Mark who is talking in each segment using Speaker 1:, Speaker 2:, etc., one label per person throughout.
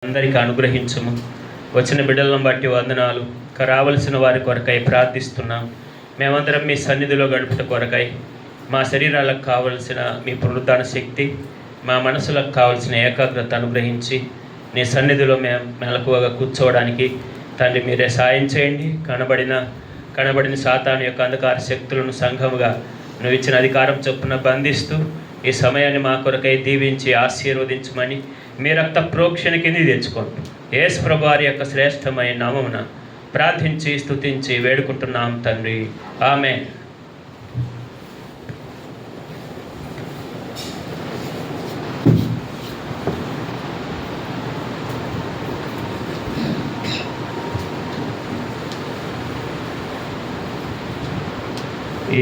Speaker 1: అందరికీ అనుగ్రహించము. వచ్చిన బిడ్డలను బట్టి వందనాలు. రావలసిన వారి కొరకై ప్రార్థిస్తున్నాం. మేమందరం మీ సన్నిధిలో గడుపుట కొరకై మా శరీరాలకు కావలసిన మీ పునరుద్ధాన శక్తి, మా మనసులకు కావలసిన ఏకాగ్రత అనుగ్రహించి నీ సన్నిధిలో మేము మెలకువగా కూర్చోవడానికి తండ్రి మీరే సాయం చేయండి. కనబడిన సాతాను యొక్క అంధకార శక్తులను సంఘముగా నువ్వు ఇచ్చిన అధికారం చొప్పున బంధిస్తూ ఈ సమయాన్ని మా కొరకై దీవించి ఆశీర్వదించమని మీ రక్త ప్రోక్షణ కింద తెచ్చుకోండి. యేసు ప్రభువారి యొక్క శ్రేష్టమైన నామమున ప్రార్థించి స్తుతించి వేడుకుంటున్నాం తండ్రి, ఆమేన్.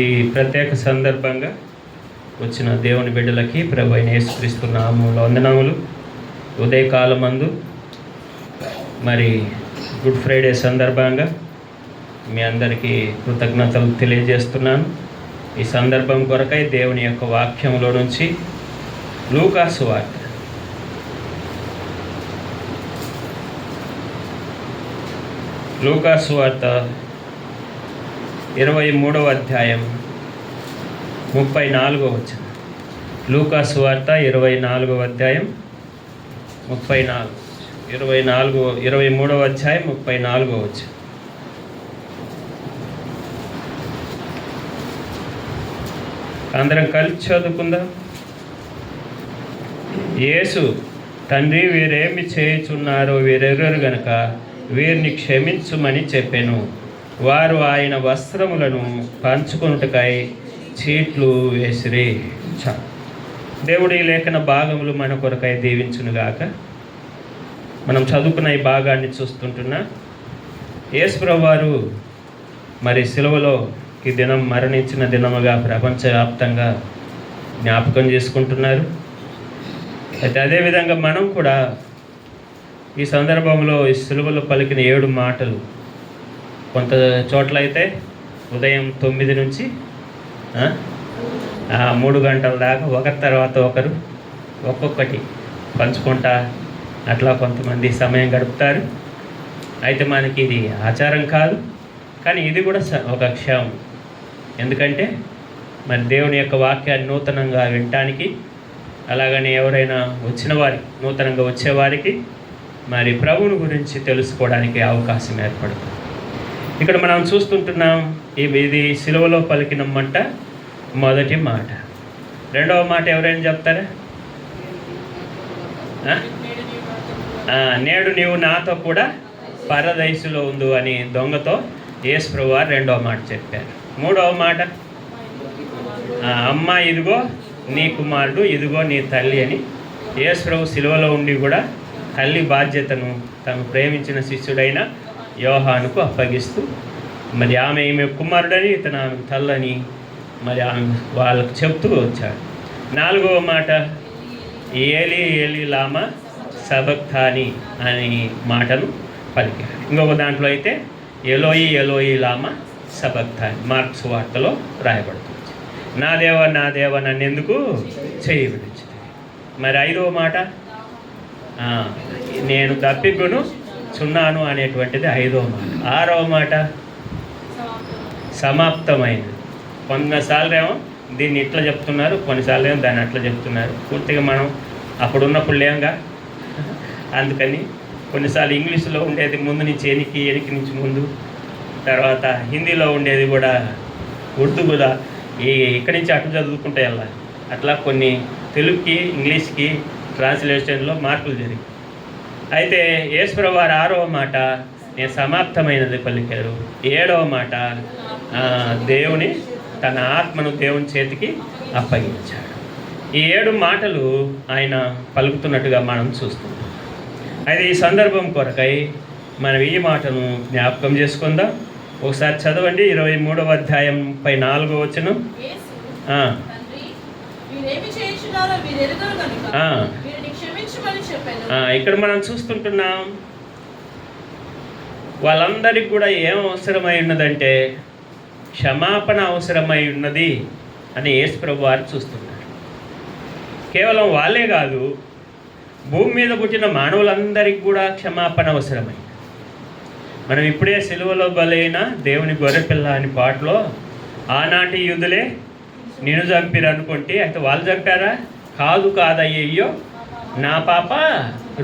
Speaker 1: ఈ ప్రత్యేక సందర్భంగా వచ్చిన దేవుని బిడ్డలకి ప్రభు అయిన యేసుక్రీస్తు నామములో వందనములు. ఉదయకాలమందు మరి గుడ్ ఫ్రైడే సందర్భంగా మీ అందరికీ కృతజ్ఞతలు తెలియజేస్తున్నాను. ఈ సందర్భం కొరకై దేవుని యొక్క వాక్యంలో నుంచి లూకా సువార్త 23వ అధ్యాయం 34వ వచనం. లూకా సువార్త 24వ అధ్యాయం 23వ అధ్యాయం 34వ వచనం. అందరం కలిసి చదువుకుందాం. యేసు, తండ్రి వీరేమి చేయుచున్నారో వీరెరుగరు గనుక వీరిని క్షమించుమని చెప్పెను. వారు ఆయన వస్త్రములను పంచుకొనుటకై చీట్లు వేసిరి. దేవుడి లేఖన భాగములు మన కొరకై దీవించునుగాక. మనం చదువుకున్న ఈ భాగాన్ని చూస్తుంటున్నా యేసు ప్రభువారు మరి సిలువలో ఈ దినం మరణించిన దినముగా ప్రపంచవ్యాప్తంగా జ్ఞాపకం చేసుకుంటున్నారు. అయితే అదేవిధంగా మనం కూడా ఈ సందర్భంలో ఈ సిలువలో పలికిన 7 మాటలు కొంత చోట్ల అయితే ఉదయం 9 నుంచి 3 గంటల దాకా ఒకరి తర్వాత ఒకరు ఒక్కొక్కటి పంచుకుంటా అట్లా కొంతమంది సమయం గడుపుతారు. అయితే మనకి ఇది ఆచారం కాదు, కానీ ఇది కూడా ఒక క్షేమం. ఎందుకంటే మరి దేవుని యొక్క వాక్యాన్ని నూతనంగా వినటానికి, అలాగని ఎవరైనా వచ్చిన వారి నూతనంగా వచ్చేవారికి మరి ప్రభువుని గురించి తెలుసుకోవడానికి అవకాశం ఏర్పడుతుంది. ఇక్కడ మనం చూస్తుంటున్నాం ఇది సిలువలో పలికిన మాట మొదటి మాట. రెండవ మాట ఎవరైనా చెప్తారా? నేడు నీవు నాతో కూడా పరదైసులో ఉండు అని దొంగతో యేసు ప్రభువారు రెండవ మాట చెప్పారు. మూడవ మాట, అమ్మ ఇదిగో నీ కుమారుడు, ఇదిగో నీ తల్లి అని యేసు ప్రభు సిలువలో ఉండి కూడా తల్లి బాధ్యతను తను ప్రేమించిన శిష్యుడైన యోహానుకు అప్పగిస్తూ మరి ఈమె కుమారుడని ఇతను ఆమె తల్లని మరి ఆమె వాళ్ళకు చెప్తూ వచ్చాడు. నాలుగవ మాట, ఏలి ఏలి లామా సబక్తాని అని మాటను పలికాడు. ఇంకొక దాంట్లో అయితే ఎలోయి ఎలోయి లామా సబక్తాని మార్క్స్ వార్తలో రాయబడుతుంది. నా దేవ నన్నెందుకు చేయి విడిచింది. మరి ఐదవ మాట, నేను దప్పిగును చున్నాను అనేటువంటిది ఐదవ మాట. ఆరవ మాట, సమాప్తమైనది. కొన్నిసార్లు ఏమో దీన్ని ఇట్లా చెప్తున్నారు, కొన్నిసార్లు ఏమో దాన్ని అట్లా చెప్తున్నారు. పూర్తిగా మనం అప్పుడున్నప్పుడు లేంగా, అందుకని కొన్నిసార్లు ఇంగ్లీష్లో ఉండేది ముందు నుంచి ఎనికి నుంచి ముందు, తర్వాత హిందీలో ఉండేది కూడా ఉర్దూ కూడా ఇక్కడి నుంచి అటు చదువుకుంటే వెళ్ళాలి. అట్లా కొన్ని తెలుగుకి ఇంగ్లీష్కి ట్రాన్స్లేషన్లో మార్పులు జరిగాయి. అయితే యేసు ప్రభువారు 6వ మాట నేను సమాప్తమైనది పలికారు. 7వ మాట, దేవుని తన ఆత్మను దేవుని చేతికి అప్పగించాడు. ఈ 7 మాటలు ఆయన పలుకుతున్నట్టుగా మనం చూస్తున్నాం. అయితే ఈ సందర్భం కొరకై మనం ఈ మాటను జ్ఞాపకం చేసుకుందాం. ఒకసారి చదవండి. 23వ అధ్యాయం 34వ వచనం. ఇక్కడ మనం చూస్తుంటున్నాం వాళ్ళందరికీ కూడా ఏం అవసరమై ఉన్నదంటే క్షమాపణ అవసరమై ఉన్నది అని యేసు ప్రభువారు చూస్తున్నారు. కేవలం వాళ్ళే కాదు, భూమి మీద పుట్టిన మానవులందరికీ కూడా క్షమాపణ అవసరమైంది. మనం ఇప్పుడే సిలువలో బలైన దేవుని గొర్రెపిల్ల అని పాటలో ఆనాటి యూదులే నిన్ను చంపిరు అనుకుంటే అయితే వాళ్ళు చంపారా? కాదయ్యో నా పాప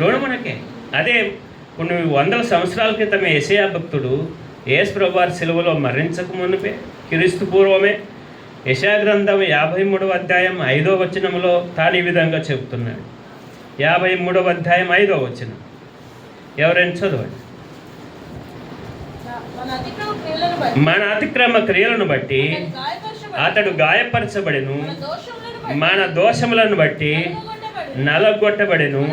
Speaker 1: రుణమునకే. అదే కొన్ని వందల సంవత్సరాల క్రితమే యెషయా భక్తుడు యేసు ప్రభువారు సిలువలో మరణించక మునిపే క్రీస్తు పూర్వమే యెషయా గ్రంథం 53వ అధ్యాయం 5వ వచనంలో తాను ఈ విధంగా చెబుతున్నాడు. 53వ అధ్యాయం 5వ వచనం ఎవరైనా చదవండి. మన అతిక్రమ క్రియలను బట్టి అతడు గాయపరచబడెను, మన దోషములను బట్టి నలగొట్టబడెను,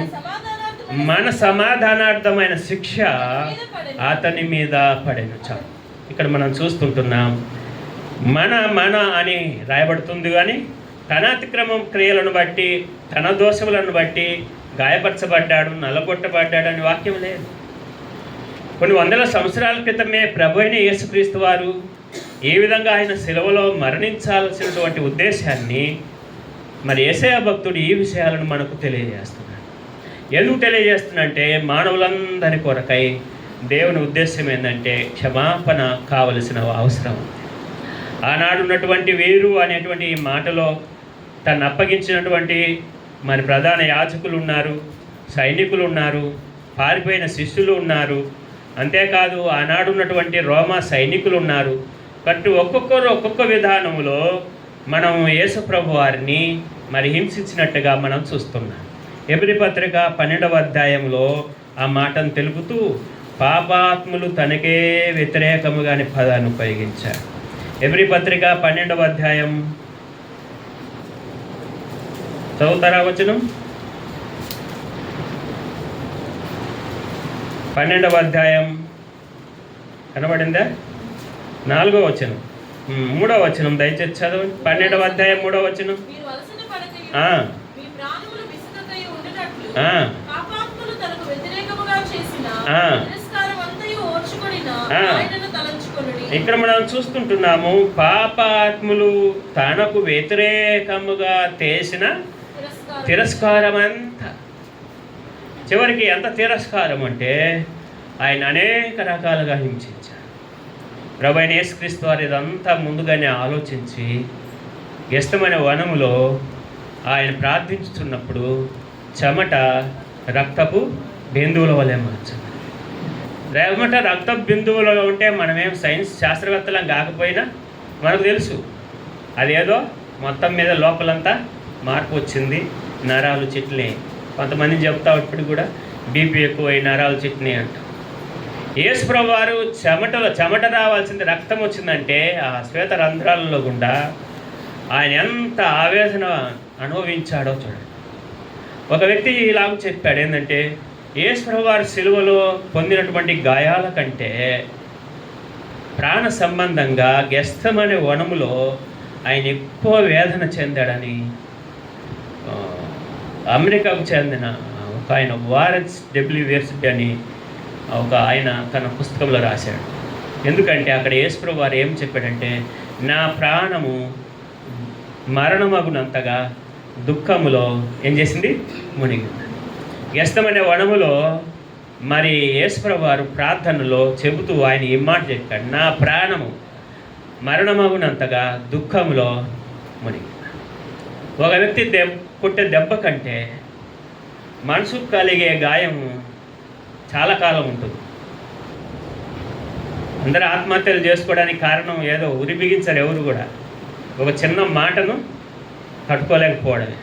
Speaker 1: మన సమాధానార్థమైన శిక్ష అతని మీద పడెను. చాలు. ఇక్కడ మనం చూస్తుంటున్నాం మన అని రాయబడుతుంది, కానీ తన అతిక్రమం క్రియలను బట్టి తన దోషములను బట్టి గాయపరచబడ్డాడు, నలగొట్టబడ్డాడు అని వాక్యం లేదు. కొన్ని వందల సంవత్సరాల క్రితమే ప్రభు అయిన యేసుక్రీస్తు వారు ఏ విధంగా ఆయన సిలువలో మరణించాల్సినటువంటి ఉద్దేశాన్ని మరి యేసయ్య భక్తుడు ఈ విషయాలను మనకు తెలియజేస్తున్నాడు. ఎందుకు తెలియజేస్తున్నంటే మానవులందరి కొరకై దేవుని ఉద్దేశం ఏంటంటే క్షమాపణ కావలసిన అవసరం. ఆనాడు ఉన్నటువంటి వీరు అనేటువంటి ఈ మాటలో తను అప్పగించినటువంటి మరి ప్రధాన యాజకులు ఉన్నారు, సైనికులు ఉన్నారు, పారిపోయిన శిష్యులు ఉన్నారు, అంతేకాదు ఆనాడు ఉన్నటువంటి రోమా సైనికులు ఉన్నారు. కాబట్టి ఒక్కొక్కరు ఒక్కొక్క విధానంలో మనం యేసు ప్రభు వారిని మరి హింసించినట్టుగా మనం చూస్తున్నాం. హెబ్రీ పత్రిక 12వ అధ్యాయంలో ఆ మాటను తెలుపుతూ పాపాత్ములు తనకే వ్యతిరేకముగా అనే పదాన్ని ఉపయోగించారు. హెబ్రీ పత్రిక 12వ అధ్యాయం చదువుతారా వచనం? 12వ అధ్యాయం కనబడిందా? 4వ వచనం, 3వ వచనం దయచేసి చదవండి. 12వ అధ్యాయం 3వ వచనం. ఇక్కడ మనం చూస్తుంటున్నాము పాపాత్ములు తనకు వ్యతిరేకముగా చేసిన తిరస్కారం అంతా. చివరికి ఎంత తిరస్కారం అంటే ఆయన అనేక రకాలుగా హింసించారు. ప్రభు అయిన యేసుక్రీస్తు వారు ఇదంతా ముందుగానే ఆలోచించి గెస్తమైన వనములో ఆయన ప్రార్థించుతున్నప్పుడు చెమట రక్తపు బిందువుల వలె మార్చాలి. చెమట రక్తపు బిందువులో ఉంటే మనమేం సైన్స్ శాస్త్రవేత్తలం కాకపోయినా మనకు తెలుసు అదేదో మొత్తం మీద లోపలంతా మార్పు వచ్చింది, నరాలు చిట్లే. కొంతమంది చెప్తా ఇప్పుడు కూడా బీపీ ఎక్కువై నరాలు చిట్నే అంట. యేసు ప్రభు వారు చెమట రావాల్సింది రక్తం వచ్చిందంటే ఆ శ్వేత రంధ్రాలలో గుండా ఆయన ఎంత ఆవేదన అనుభవించాడో చూడండి. ఒక వ్యక్తి ఇలాగ చెప్పాడు, ఏంటంటే యేసు ప్రభు వారు సిలువలో పొందినటువంటి గాయాల కంటే ప్రాణ సంబంధంగా గెస్తమనే వనములో ఆయన ఎక్కువ వేదన చెందాడని అమెరికాకు చెందిన ఒక ఆయన వారెన్స్ డబ్ల్యూఎస్బి అని ఒక ఆయన తన పుస్తకంలో రాశాడు. ఎందుకంటే అక్కడ యేసు ప్రభు వారు ఏం చెప్పాడంటే నా ప్రాణము మరణమగునంతగా దుఃఖములో ఏం చేసింది, మునిగింది. గెస్తమనే వనములో మరి యేసు ప్రభు వారు ప్రార్థనలో చెబుతూ ఆయన ఈ మాట చెప్పాడు, నా ప్రాణము మరణమగునంతగా దుఃఖములో మునిగింది. ఒక వ్యక్తి కొట్టే దెబ్బ కంటే మనసుకు కలిగే గాయము చాలా కాలం ఉంటుంది. అందరూ ఆత్మహత్యలు చేసుకోవడానికి కారణం ఏదో ఉరి బిగించారు ఎవరు కూడా. ఒక చిన్న మాటను తట్టుకోలేకపోవడమే,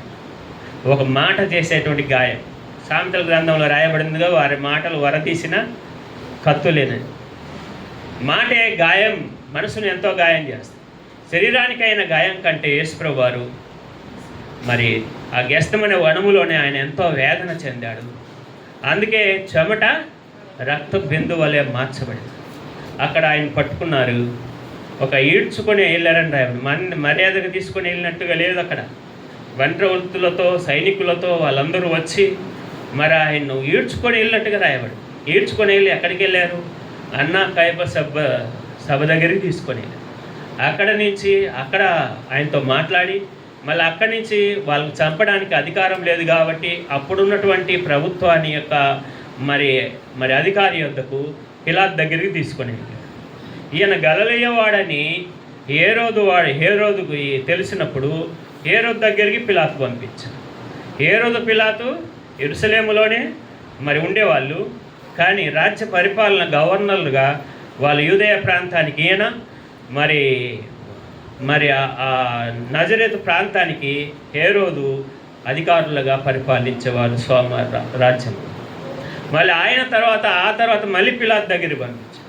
Speaker 1: ఒక మాట చేసేటువంటి గాయం. సామెతల గ్రంథంలో రాయబడిందిగా వారి మాటలు వరదీసిన కత్తులేనని. మాటే గాయం మనసును ఎంతో గాయం చేస్తుంది. శరీరానికైన గాయం కంటే యేసుప్రభు వారు మరి ఆ గెస్తమనే వనములోనే ఆయన ఎంతో వేదన చెందాడు. అందుకే చెమట రక్త బిందు వలె మార్చబడింది. అక్కడ ఆయన పట్టుకున్నారు, ఒక ఈడ్చుకొని వెళ్ళారని రాయబడి, మర్యాదగా తీసుకొని వెళ్ళినట్టుగా లేదు. అక్కడ వంట్రవృత్తులతో సైనికులతో వాళ్ళందరూ వచ్చి మరి ఆయన్ను ఈడ్చుకొని వెళ్ళినట్టుగా రాయబడి. ఈడ్చుకొని వెళ్ళి ఎక్కడికి వెళ్ళారు? అన్నా కైప సభ దగ్గరికి తీసుకొని వెళ్ళారు. అక్కడ నుంచి అక్కడ ఆయనతో మాట్లాడి మళ్ళీ అక్కడి నుంచి వాళ్ళని చంపడానికి అధికారం లేదు కాబట్టి అప్పుడున్నటువంటి ప్రభుత్వాన్ని యొక్క మరి మరి అధికారి యొద్దకు పిలాతు దగ్గరికి తీసుకొని వెళ్ళాడు. ఈయన గలిలయవాడని హేరోదుకు తెలిసినప్పుడు హేరోదు దగ్గరికి పిలాతు పంపించారు. పిలాతు యెరూషలేములోనే మరి ఉండేవాళ్ళు, కానీ రాజ్య పరిపాలన గవర్నర్లుగా వాళ్ళు యూదయ ప్రాంతానికి ఈయన మరి మరి ఆ నజరేతు ప్రాంతానికి హేరోదు అధికారులుగా పరిపాలించేవారు రాజ్యం. మళ్ళీ ఆయన ఆ తర్వాత మళ్ళీ పిలాతు దగ్గరికి పంపించారు.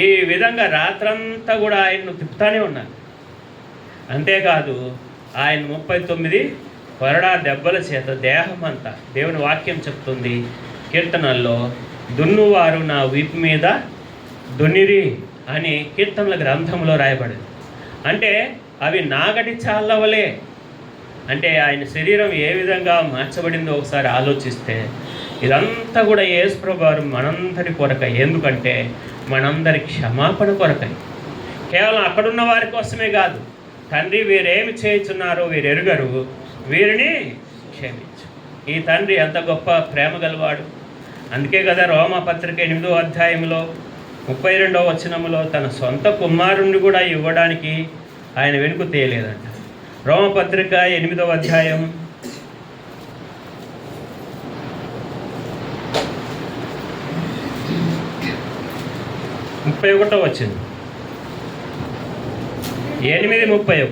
Speaker 1: ఈ విధంగా రాత్రంతా కూడా ఆయన్ను తిప్పుతానే ఉన్నారు. అంతేకాదు ఆయన 39 కొరడా దెబ్బల చేత దేహం అంతా, దేవుని వాక్యం చెప్తుంది కీర్తనల్లో, దున్నువారు నా వీపు మీద దున్నిరి అని కీర్తనల గ్రంథంలో రాయబడింది. అంటే అవి నాగటి చాలవలే. అంటే ఆయన శరీరం ఏ విధంగా మార్చబడిందో ఒకసారి ఆలోచిస్తే ఇదంతా కూడా యేసుప్రభువు వారు మనందరి కొరకై, ఎందుకంటే మనందరి క్షమాపణ కొరకై, కేవలం అక్కడున్న వారి కోసమే కాదు. తండ్రి వీరేమి చేయుచున్నారో వీరు ఎరుగరు, వీరిని క్షమించు. ఈ తండ్రి ఎంత గొప్ప ప్రేమ గలవాడు. అందుకే కదా రోమాపత్రిక 8వ అధ్యాయంలో 32వ వచనంలో తన సొంత కుమారుణ్ణి కూడా ఇవ్వడానికి ఆయన వెనుక తేయలేదంట. రోమపత్రిక 8వ అధ్యాయం 31వ వచనం. 8:31.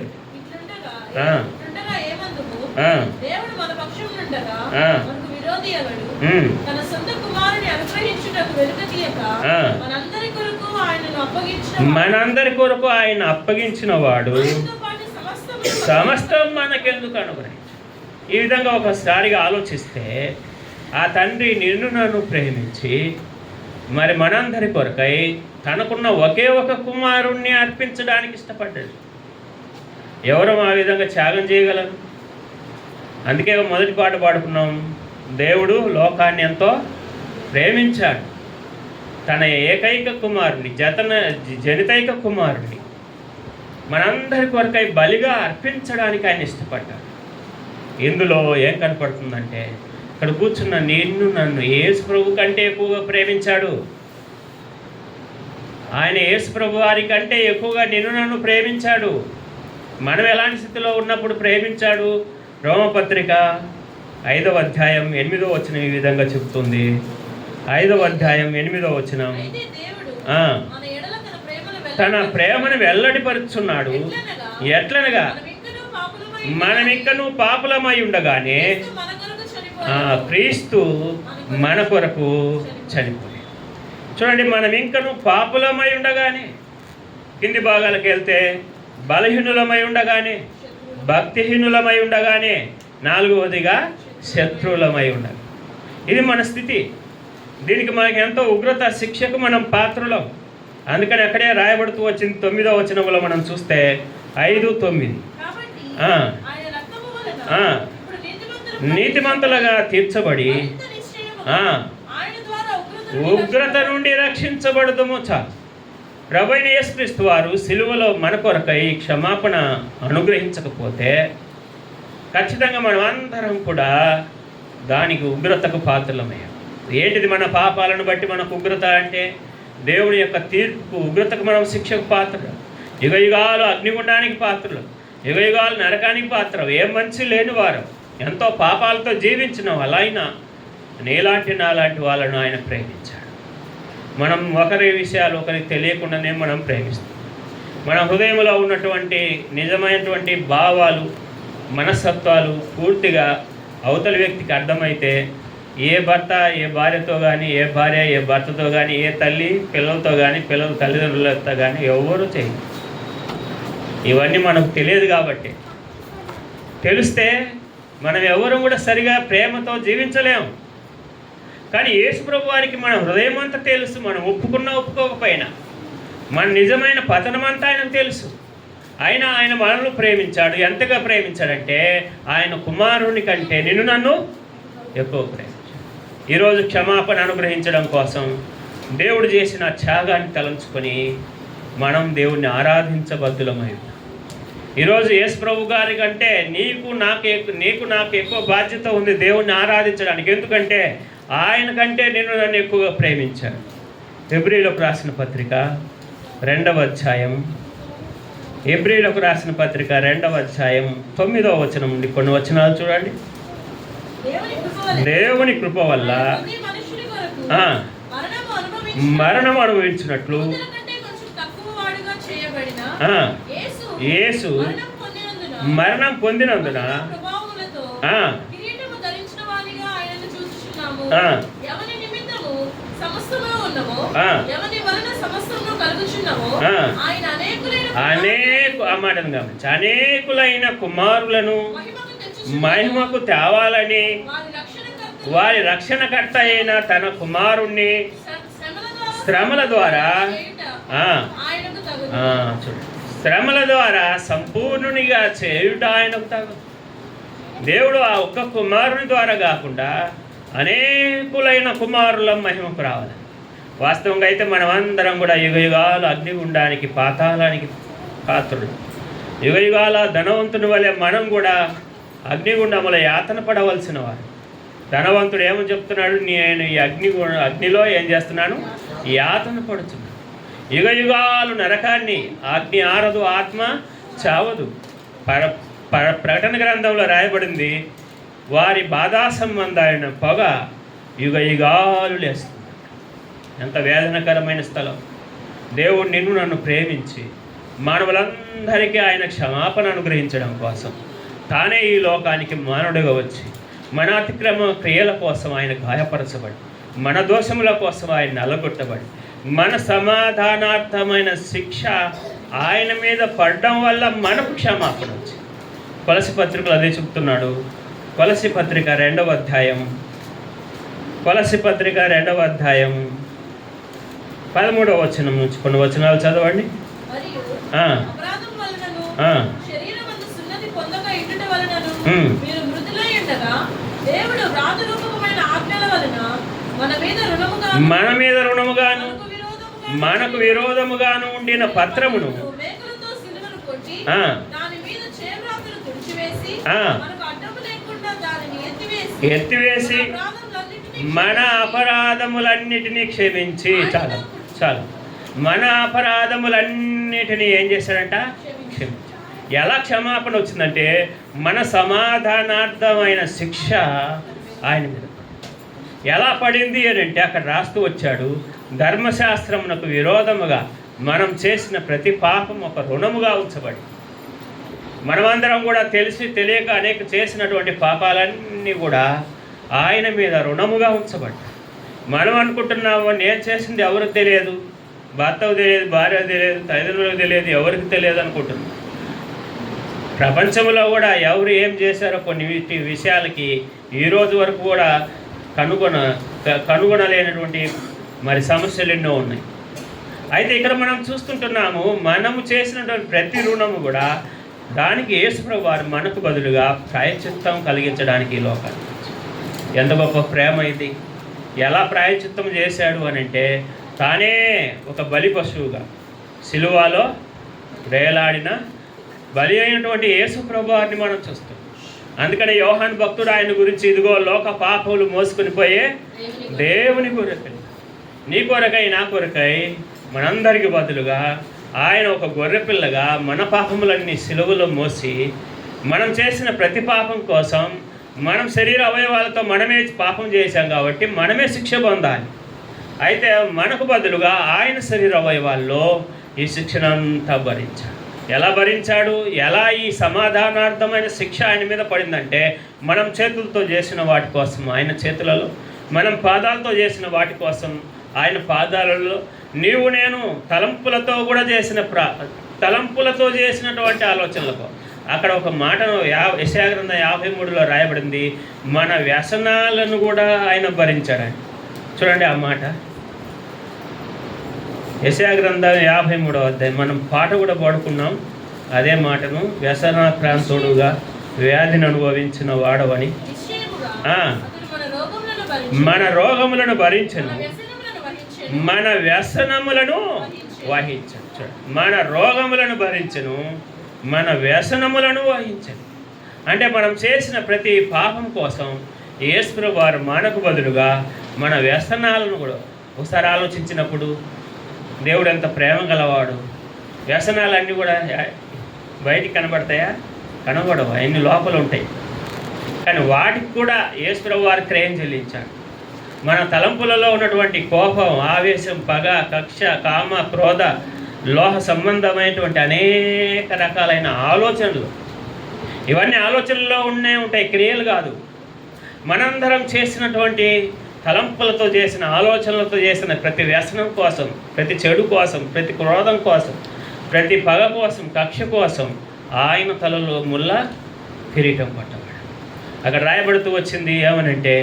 Speaker 1: మనందరి కొరకు ఆయన అప్పగించిన వాడు సమస్తం మనకెందుకు అనుగ్రహించు. ఈ విధంగా ఒకసారిగా ఆలోచిస్తే ఆ తండ్రి నిన్ను నన్ను ప్రేమించి మరి మనందరి కొరకై తనకున్న ఒకే ఒక కుమారుణ్ణి అర్పించడానికి ఇష్టపడ్డాడు. ఎవరు ఆ విధంగా త్యాగం చేయగలరు? అందుకే మొదటి పాట పాడుకున్నాం, దేవుడు లోకాన్ని ఎంతో ప్రేమించాడు, తన ఏకైక కుమారుని జనితైక కుమారుని మనందరి కొరకై బలిగా అర్పించడానికి ఆయన ఇష్టపడ్డాడు. ఇందులో ఏం కనపడుతుందంటే, ఇక్కడ కూర్చున్న నిన్ను నన్ను యేసు ప్రభు కంటే ఎక్కువగా ప్రేమించాడు. ఆయన యేసు ప్రభు వారి కంటే ఎక్కువగా నిన్ను నన్ను ప్రేమించాడు. మనం ఎలాంటి స్థితిలో ఉన్నప్పుడు ప్రేమించాడు? రోమపత్రిక 5వ అధ్యాయం 8వ వచనం ఈ విధంగా చెబుతుంది. 5వ అధ్యాయం 8వ వచనం, తన ప్రేమను వెల్లడిపరుచున్నాడు. ఎట్లనగా మనమిక్కను పాపులమై ఉండగానే క్రీస్తు మన కొరకు చనిపోయి. చూడండి, మనం ఇంకను పాపులమై ఉండగానే, కింది భాగాలకు వెళ్తే బలహీనులమై ఉండగానే, భక్తిహీనులమై ఉండగానే, 4వదిగా శత్రువులమై ఉండగా. ఇది మన స్థితి. దీనికి మనకి ఎంతో ఉగ్రత శిక్షకు మనం పాత్రలం. అందుకని అక్కడే రాయబడుతూ వచ్చింది 9వ వచనంలో మనం చూస్తే 5:9, నీతిమంతులుగా తీర్చబడి ఉగ్రత నుండి రక్షించబడదుము. చాలు. ప్రభువైన యేసుక్రీస్తు వారు సిలువలో మన కొరకై క్షమాపణ అనుగ్రహించకపోతే ఖచ్చితంగా మనం అందరం కూడా దానికి ఉగ్రతకు పాత్రలమయ్యాం. ఏంటిది? మన పాపాలను బట్టి మనకు ఉగ్రత అంటే దేవుని యొక్క తీర్పుకు, ఉగ్రతకు మనం శిక్షకు పాత్రలు, యుగయుగాలు అగ్నిగుండానికి పాత్రలు, యుగయుగాలు నరకానికి పాత్ర. ఏ మంచి లేని వారు, ఎంతో పాపాలతో జీవించిన వాళ్ళు. ఆయన నీలాంటి నాలాంటి వాళ్ళను ఆయన ప్రేమించాడు. మనం ఒకరి విషయాలు ఒకరికి తెలియకుండానే మనం ప్రేమిస్తాం. మన హృదయంలో ఉన్నటువంటి నిజమైనటువంటి భావాలు, మనస్తత్వాలు పూర్తిగా అవతలి వ్యక్తికి అర్థమైతే ఏ భర్త ఏ భార్యతో కానీ, ఏ భార్య ఏ భర్తతో కానీ, ఏ తల్లి పిల్లలతో కానీ, పిల్లల తల్లిదండ్రులతో కానీ ఎవరు చేయరు. ఇవన్నీ మనకు తెలియదు కాబట్టి, తెలిస్తే మనం ఎవరు కూడా సరిగా ప్రేమతో జీవించలేము. కానీ యేసు ప్రభు వారికి మన హృదయం అంతా తెలుసు. మనం ఒప్పుకున్నా ఒప్పుకోకపోయినా మన నిజమైన పతనం అంతా ఆయనకు తెలుసు. ఆయన మనల్ని ప్రేమించాడు. ఎంతగా ప్రేమించాడంటే ఆయన కుమారుని కంటే నిన్ను నన్ను ఎక్కువ ప్రేమించాడు. ఈరోజు క్షమాపణ అనుగ్రహించడం కోసం దేవుడు చేసిన త్యాగాన్ని తలంచుకొని మనం దేవుణ్ణి ఆరాధించబద్దులమై ఉన్నాం. ఈరోజు యేసు ప్రభు గారి కంటే నీకు నాకు ఎక్కువ బాధ్యత ఉంది దేవుణ్ణి ఆరాధించడానికి. ఎందుకంటే ఆయన కంటే నన్ను ఎక్కువగా ప్రేమించాడు. హెబ్రీయులకు రాసిన పత్రిక 2వ అధ్యాయం, హెబ్రీయులకు రాసిన పత్రిక 2వ అధ్యాయం 9వ వచనం నుండి కొన్ని వచనాలు చూడండి. దేవుని కృప వల్ల మరణం అనుభవించినట్లు యేసు మరణం పొందినందున అనేకులైన కుమారులను మహిమకు తేవాలని వారి రక్షణకర్త అయిన తన కుమారుణ్ణి శ్రమల ద్వారా శ్రమల ద్వారా సంపూర్ణునిగా చేయుట ఆయనకు తగు. దేవుడు ఆ ఒక్క కుమారుని ద్వారా కాకుండా అనేకులైన కుమారుల మహిమకు రావాలి. వాస్తవంగా అయితే మనమందరం కూడా యుగయుగాలు అగ్నిగుండానికి పాతాళానికి పాత్రుడు. యుగయుగాల ధనవంతుని వలె మనం కూడా అగ్నిగుండముల యాతన పడవలసిన వారు. ధనవంతుడు ఏమని చెప్తున్నాడు? నేను ఈ అగ్నిలో ఏం చేస్తున్నాను? యాతన పడుతున్నాను. యుగయుగాలు నరకాన్ని, అగ్ని ఆరదు, ఆత్మ చావదు. ప్రకటన గ్రంథంలో రాయబడింది, వారి బాధా సంబంధమైన పొగ యుగయుగాలు లేస్తుంది. ఎంత వేదనకరమైన స్థలం. దేవుడు నిన్ను నన్ను ప్రేమించి మానవులందరికీ ఆయన క్షమాపణ అనుగ్రహించడం కోసం తానే ఈ లోకానికి మానవుడిగా వచ్చి మన అతిక్రమ క్రియల కోసం ఆయన గాయపరచబడి, మన దోషముల కోసం ఆయన నలగొట్టబడి, మన సమాధానార్థమైన శిక్ష ఆయన మీద పడడం వల్ల మనకు క్షమాపణ వచ్చింది. కొలసి పత్రికలు అదే చెప్తున్నాడు. కొలసి పత్రిక 2వ అధ్యాయం 13వ వచనం నుంచి కొన్ని వచనాలు చదవండి. మన మీద రుణముగాను మనకు విరోధముగాను ఉండిన పత్రమును ఎత్తివేసి మన అపరాధములన్నిటినీ క్షమించి, చాలు మన అపరాధములన్నిటినీ ఏం చేశాడంట? క్షమించి. ఎలా క్షమాపణ వచ్చిందంటే మన సమాధానార్థమైన శిక్ష ఆయన మీద ఎలా పడింది అని అంటే అక్కడ రాస్తూ వచ్చాడు, ధర్మశాస్త్రమునకు విరోధముగా మనం చేసిన ప్రతి పాపం ఒక రుణముగా ఉంచబడి. మనమందరం కూడా తెలిసి తెలియక అనేక చేసినటువంటి పాపాలన్నీ కూడా ఆయన మీద రుణముగా ఉంచబడి. మనం అనుకుంటున్నాము నేను చేసింది ఎవరికి తెలియదు, భర్తకు తెలియదు, భార్యకు తెలియదు, తల్లిదండ్రులకు తెలియదు, ఎవరికి తెలియదు అనుకుంటున్నాం. ప్రపంచంలో కూడా ఎవరు ఏం చేశారో కొన్ని విషయాలకి ఈరోజు వరకు కూడా కనుగొనలేనటువంటి మరి సమస్యలు ఎన్నో ఉన్నాయి. అయితే ఇక్కడ మనం చూస్తుంటున్నాము, మనము చేసినటువంటి ప్రతి రుణము కూడా దానికి యేసుప్రభువు వారు మనకు బదులుగా ప్రాయశ్చిత్తం కలిగించడానికి ఈ లోకానికి ఎంత గొప్ప ప్రేమ ఇది. ఎలా ప్రాయశ్చిత్తం చేశాడు అని అంటే తానే ఒక బలి పశువుగా సిలువలో వేలాడిన బలి అయినటువంటి యేసుప్రభువు వారిని మనం చూస్తాం. అందుకని యోహాను భక్తుడు ఆయన గురించి, ఇదిగో లోక పాపములు మోసుకొని పోయే దేవుని గొర్రెపిల్ల, నీ కొరకై నా కొరకై మనందరికి బదులుగా ఆయన ఒక గొర్రెపిల్లగా మన పాపములన్నీ సిలువలో మోసి, మనం చేసిన ప్రతి పాపం కోసం మనం శరీర అవయవాలతో మనమే పాపం చేశాం కాబట్టి మనమే శిక్ష పొందాలి. అయితే మనకు బదులుగా ఆయన శరీర అవయవాల్లో ఈ శిక్షనంతా భరించాడు. ఎలా భరించాడు? ఎలా ఈ సమాధానార్థమైన శిక్ష ఆయన మీద పడిందంటే మనం చేతులతో చేసిన వాటి కోసం ఆయన చేతులలో, మనం పాదాలతో చేసిన వాటి కోసం ఆయన పాదాలలో, నీవు నేను తలంపులతో కూడా తలంపులతో చేసినటువంటి ఆలోచనలకు. అక్కడ ఒక మాటను యెషయా గ్రంథం 53లో రాయబడింది, మన వ్యసనాలను కూడా ఆయన భరించాడని. చూడండి ఆ మాట, యెషయా గ్రంథం 53వ అధ్యాయం. మనం పాట కూడా పాడుకున్నాం అదే మాటను, వ్యసనాక్రాంతుడుగా వ్యాధిని అనుభవించిన వాడవని, మన రోగములను భరించను, మన వ్యసనములను వహించను. మన రోగములను భరించను, మన వ్యసనములను వహించండి. అంటే మనం చేసిన ప్రతి పాపం కోసం యేసు వారు మనకు బదులుగా మన వ్యసనాలను కూడా ఒకసారి ఆలోచించినప్పుడు దేవుడు ఎంత ప్రేమ గలవాడు. వ్యసనాలన్నీ కూడా బయటికి కనబడతాయా? కనబడవు, అన్ని లోపల ఉంటాయి. కానీ వాటికి కూడా యేసు వారు క్రయం చెల్లించాడు. మన తలంపులలో ఉన్నటువంటి కోపం, ఆవేశం, పగ, కక్ష, కామ, క్రోధ, లోహ సంబంధమైనటువంటి అనేక రకాలైన ఆలోచనలు, ఇవన్నీ ఆలోచనల్లో ఉంటాయి, క్రియలు కాదు. మనందరం చేసినటువంటి తలంపులతో చేసిన, ఆలోచనలతో చేసిన ప్రతి వ్యసనం కోసం, ప్రతి చెడు కోసం, ప్రతి క్రోధం కోసం, ప్రతి పగ కోసం, కక్ష కోసం ఆయన తలలో ముళ్ళ కిరీటం పట్టబడి అక్కడ రాయబడుతూ వచ్చింది. ఏమనంటే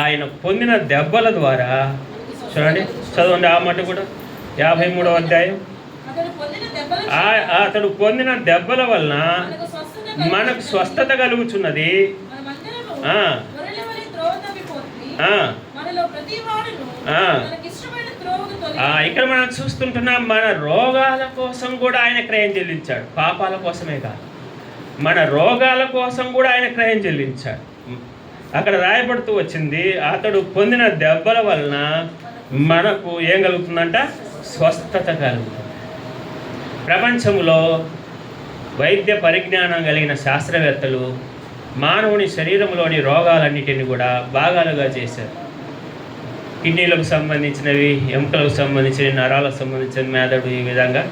Speaker 1: ఆయన పొందిన దెబ్బల ద్వారా, చూడండి చదవండి ఆ మాట కూడా, 53వ అధ్యాయం. అతడు పొందిన దెబ్బల వలన మనకు స్వస్థత కలుగుచున్నది. ఇక్కడ మనం చూస్తుంటున్నాం, మన రోగాల కోసం కూడా ఆయన క్రయం చెల్లించాడు. పాపాల కోసమే కాదు, మన రోగాల కోసం కూడా ఆయన క్రయం చెల్లించాడు. అక్కడ రాయబడుతూ వచ్చింది, అతడు పొందిన దెబ్బల వలన మనకు ఏం కలుగుతుందంట? స్వస్థత కలుగుతుంది. ప్రపంచంలో వైద్య పరిజ్ఞానం కలిగిన శాస్త్రవేత్తలు మానవుని శరీరంలోని రోగాలన్నిటిని కూడా భాగాలుగా చేశారు. కిడ్నీలకు సంబంధించినవి, ఎముకలకు సంబంధించిన, నరాలకు సంబంధించిన, మెదడు, ఈ విధంగా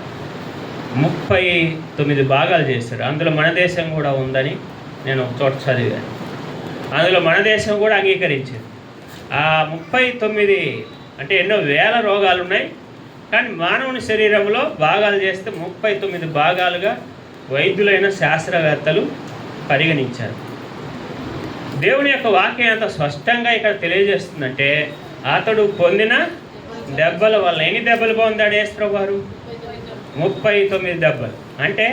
Speaker 1: 39 భాగాలు చేశారు. అందులో మన దేశం కూడా ఉందని నేను ఒక చోట చదివాను. అందులో మన దేశం కూడా అంగీకరించింది. ఆ 39 అంటే ఎన్నో వేల రోగాలు ఉన్నాయి, కానీ మానవుని శరీరంలో భాగాలు చేస్తే 39 భాగాలుగా వైద్యులైన శాస్త్రవేత్తలు పరిగణించారు. దేవుని యొక్క వాక్యం ఎంత స్పష్టంగా ఇక్కడ తెలియజేస్తుందంటే, అతడు పొందిన దెబ్బల వల్ల, ఎన్ని దెబ్బలు పొందాడు యేసు వారు? 39 దెబ్బలు. అంటే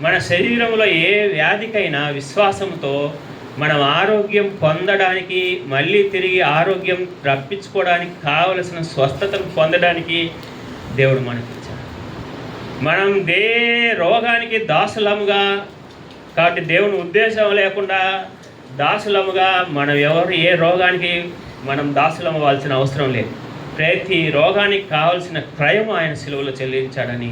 Speaker 1: మన శరీరంలో ఏ వ్యాధికైనా విశ్వాసంతో మనం ఆరోగ్యం పొందడానికి, మళ్ళీ తిరిగి ఆరోగ్యం రప్పించుకోవడానికి కావలసిన స్వస్థతను పొందడానికి దేవుడు మనకిచ్చాడు. మనం రోగానికి దాసులముగా, కాబట్టి దేవుని ఉద్దేశం లేకుండా దాసులముగా మనం ఏ రోగానికి మనం దాసులమవ్వాల్సిన అవసరం లేదు. ప్రతి రోగానికి కావలసిన క్రయం ఆయన సిలువలో చెల్లించాడని